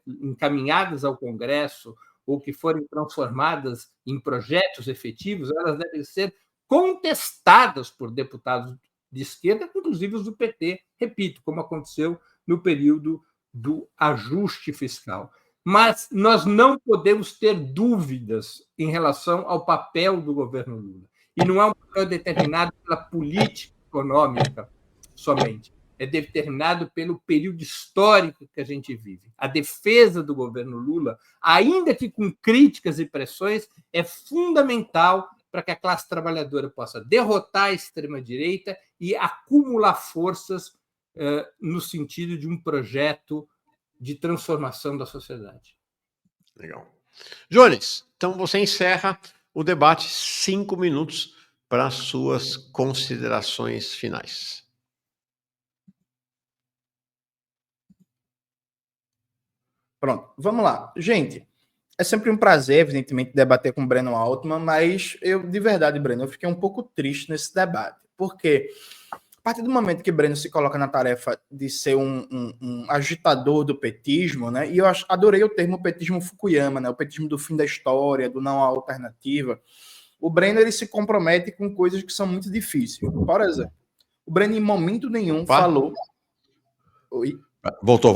encaminhadas ao Congresso ou que forem transformadas em projetos efetivos, elas devem ser contestadas por deputados de esquerda, inclusive os do PT, repito, como aconteceu no período do ajuste fiscal. Mas nós não podemos ter dúvidas em relação ao papel do governo Lula. E não é um papel determinado pela política econômica somente. é determinado pelo período histórico que a gente vive. A defesa do governo Lula, ainda que com críticas e pressões, é fundamental para que a classe trabalhadora possa derrotar a extrema-direita e acumular forças no sentido de um projeto de transformação da sociedade. Legal. Jones, então você encerra o debate, 5 minutos para as suas considerações finais. Pronto, vamos lá. Gente, é sempre um prazer, evidentemente, debater com o Breno Altman, mas eu, de verdade, Breno, eu fiquei um pouco triste nesse debate, porque a partir do momento que Breno se coloca na tarefa de ser um agitador do petismo, né? E eu adorei o termo petismo Fukuyama, né? O petismo do fim da história, do não há alternativa. O Breno, ele se compromete com coisas que são muito difíceis. Por exemplo, o Breno em momento nenhum falou... Oi? Voltou.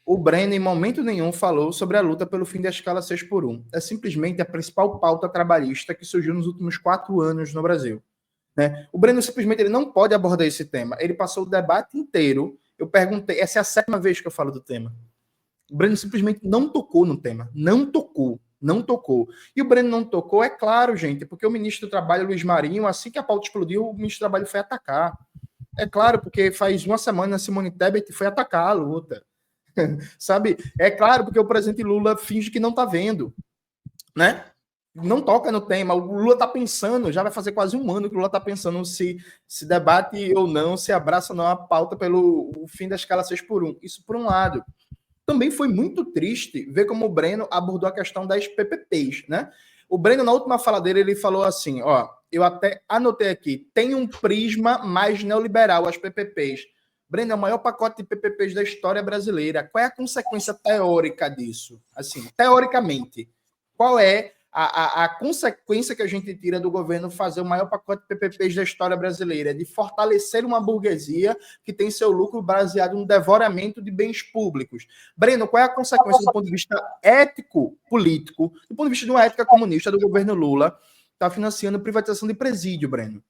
O Breno, em momento nenhum, falou sobre a luta pelo fim da escala 6x1. É simplesmente a principal pauta trabalhista que surgiu nos últimos 4 anos no Brasil. Né? O Breno simplesmente ele não pode abordar esse tema. Ele passou o debate inteiro. Eu perguntei, essa é a 7ª vez que eu falo do tema. O Breno simplesmente não tocou no tema. Não tocou. E o Breno não tocou, é claro, gente, porque o ministro do Trabalho, Luiz Marinho, assim que a pauta explodiu, o ministro do Trabalho foi atacar. É claro, porque faz uma semana a Simone Tebet foi atacar a luta. Sabe? É claro, porque o presidente Lula finge que não está vendo, né? Não toca no tema. O Lula está pensando, já vai fazer quase um ano que o Lula está pensando se debate ou não, se abraça ou não a pauta pelo fim da escala 6x1. Isso por um lado. Também foi muito triste ver como o Breno abordou a questão das PPPs, né? O Breno, na última fala dele, ele falou assim, ó, eu até anotei aqui, tem um prisma mais neoliberal, as PPPs. Breno, é o maior pacote de PPPs da história brasileira. Qual é a consequência teórica disso? Assim, teoricamente, qual é a consequência que a gente tira do governo fazer o maior pacote de PPPs da história brasileira? De fortalecer uma burguesia que tem seu lucro baseado no devoramento de bens públicos. Breno, qual é a consequência do ponto de vista ético-político, do ponto de vista de uma ética comunista do governo Lula? Está financiando privatização de presídio, Breno.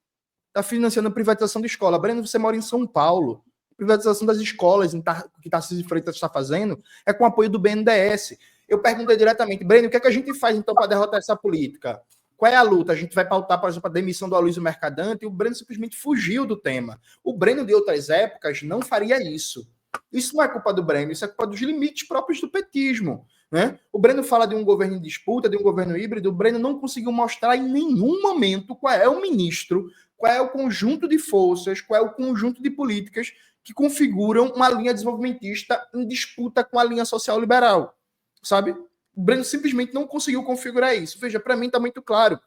Está financiando privatização de escola. Breno, você mora em São Paulo. Privatização das escolas, que Tarcísio de Freitas está fazendo, é com apoio do BNDES. Eu perguntei diretamente, Breno, o que é que a gente faz, então, para derrotar essa política? Qual é a luta? A gente vai pautar, por exemplo, a demissão do Aloysio Mercadante, e o Breno simplesmente fugiu do tema. O Breno, de outras épocas, não faria isso. Isso não é culpa do Breno, isso é culpa dos limites próprios do petismo. Né? O Breno fala de um governo em disputa, de um governo híbrido. O Breno não conseguiu mostrar em nenhum momento qual é o ministro, qual é o conjunto de forças, qual é o conjunto de políticas que configuram uma linha desenvolvimentista em disputa com a linha social-liberal, sabe? O Breno simplesmente não conseguiu configurar isso. Veja, para mim está muito claro.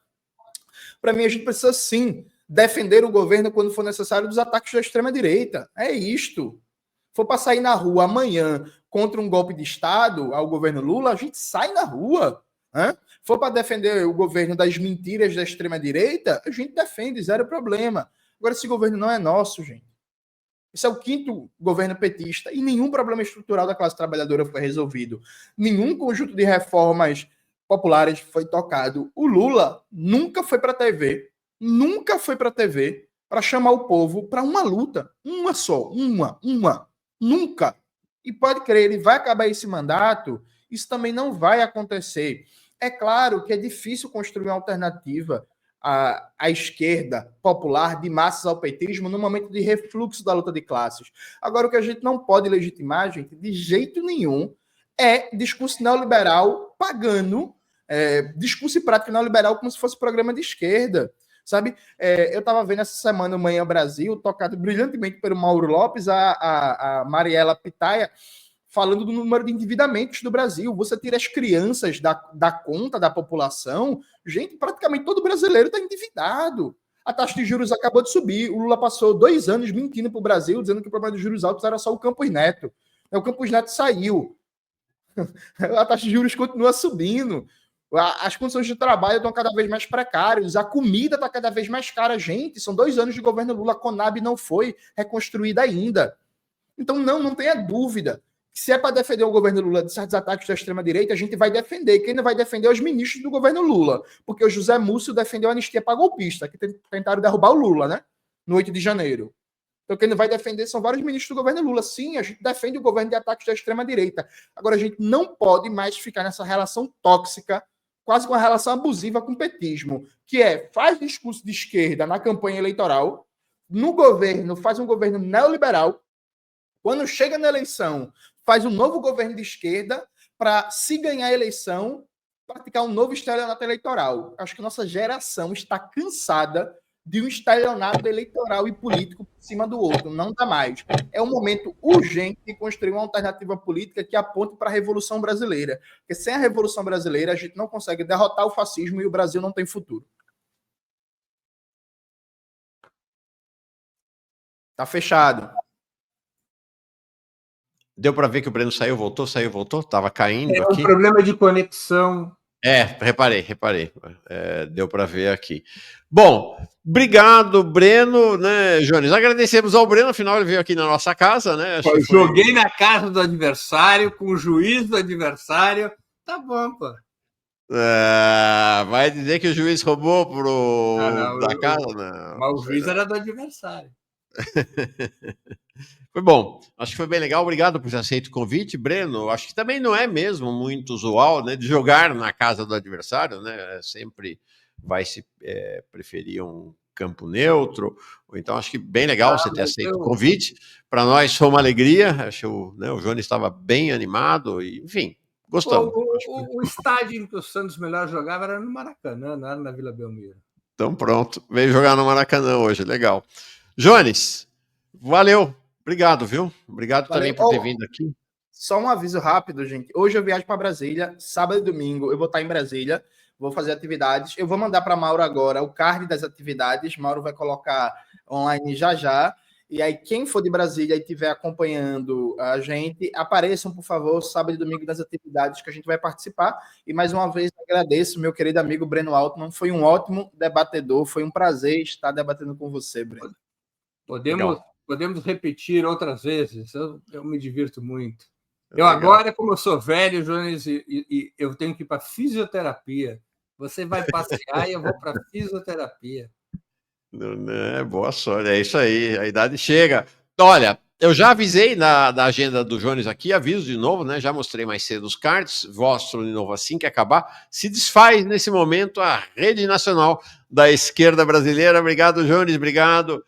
Para mim, a gente precisa, sim, defender o governo quando for necessário dos ataques da extrema-direita. É isto. For para sair na rua amanhã contra um golpe de Estado ao governo Lula, a gente sai na rua. Né? For para defender o governo das mentiras da extrema-direita, a gente defende, zero problema. Agora, esse governo não é nosso, gente. Esse é o 5º governo petista e nenhum problema estrutural da classe trabalhadora foi resolvido. Nenhum conjunto de reformas populares foi tocado. O Lula nunca foi para a TV, para chamar o povo para uma luta. Uma só, uma. Nunca. E pode crer, ele vai acabar esse mandato, isso também não vai acontecer. É claro que é difícil construir uma alternativa à esquerda popular de massas ao petismo no momento de refluxo da luta de classes. Agora, o que a gente não pode legitimar, gente, de jeito nenhum, é discurso neoliberal pagando, discurso e prática neoliberal como se fosse programa de esquerda. Sabe? Eu estava vendo essa semana o Manhã Brasil, tocado brilhantemente pelo Mauro Lopes, a Mariela Pitaia, falando do número de endividamentos do Brasil. Você tira as crianças da conta da população, gente, praticamente todo brasileiro está endividado. A taxa de juros acabou de subir. O Lula passou 2 anos mentindo para o Brasil, dizendo que o problema de juros altos era só o Campos Neto. O Campos Neto saiu. A taxa de juros continua subindo. As condições de trabalho estão cada vez mais precárias. A comida está cada vez mais cara. Gente, são 2 anos de governo Lula. A Conab não foi reconstruída ainda. Então, não tenha dúvida. Se é para defender o governo Lula de certos ataques da extrema-direita, a gente vai defender. Quem não vai defender é os ministros do governo Lula. Porque o José Múcio defendeu a anistia para golpista, que tentaram derrubar o Lula, né? No 8 de janeiro. Então, quem vai defender são vários ministros do governo Lula. Sim, a gente defende o governo de ataques da extrema-direita. Agora, a gente não pode mais ficar nessa relação tóxica, quase com uma relação abusiva com o petismo, que faz discurso de esquerda na campanha eleitoral, no governo faz um governo neoliberal, quando chega na eleição, faz um novo governo de esquerda para, se ganhar a eleição, praticar um novo estelionato eleitoral. Acho que nossa geração está cansada de um estelionato eleitoral e político por cima do outro. Não dá mais. É um momento urgente de construir uma alternativa política que aponte para a Revolução Brasileira. Porque sem a Revolução Brasileira, a gente não consegue derrotar o fascismo e o Brasil não tem futuro. Tá fechado. Deu para ver que o Breno saiu, voltou? Tava caindo aqui. Um problema de conexão. Reparei. Deu para ver aqui. Bom, obrigado, Breno, né, Jones? Agradecemos ao Breno, afinal ele veio aqui na nossa casa, né? Eu joguei na casa do adversário, com o juiz do adversário. Tá bom, pô. Vai dizer que o juiz roubou da casa? Não. Mas o juiz era do adversário. Foi bom, acho que foi bem legal. Obrigado por ter aceito o convite, Breno. Acho que também não é mesmo muito usual, né, de jogar na casa do adversário, né? Sempre vai se preferir um campo neutro. Então acho que bem legal você ter aceito o convite. Para nós foi uma alegria. Acho que o Jones estava bem animado e, enfim, gostamos. O estádio em que o Santos melhor jogava era no Maracanã, não era na Vila Belmiro. Então pronto, veio jogar no Maracanã hoje, legal. Jones, valeu. Obrigado, viu? Obrigado também por ter vindo aqui. Só um aviso rápido, gente. Hoje eu viajo para Brasília, sábado e domingo eu vou estar em Brasília, vou fazer atividades. Eu vou mandar para Mauro agora o card das atividades. Mauro vai colocar online já. E aí, quem for de Brasília e estiver acompanhando a gente, apareçam, por favor, sábado e domingo nas atividades que a gente vai participar. E mais uma vez agradeço, meu querido amigo Breno Altman. Foi um ótimo debatedor, foi um prazer estar debatendo com você, Breno. Podemos repetir outras vezes, eu me divirto muito. Agora, como eu sou velho, Jones, e eu tenho que ir para fisioterapia. Você vai passear e eu vou para fisioterapia. Boa sorte, é isso aí, a idade chega. Olha, eu já avisei na agenda do Jones aqui, aviso de novo, né? Já mostrei mais cedo os cards, mostro de novo assim que acabar. Se desfaz nesse momento a Rede Nacional da Esquerda Brasileira. Obrigado, Jones, obrigado.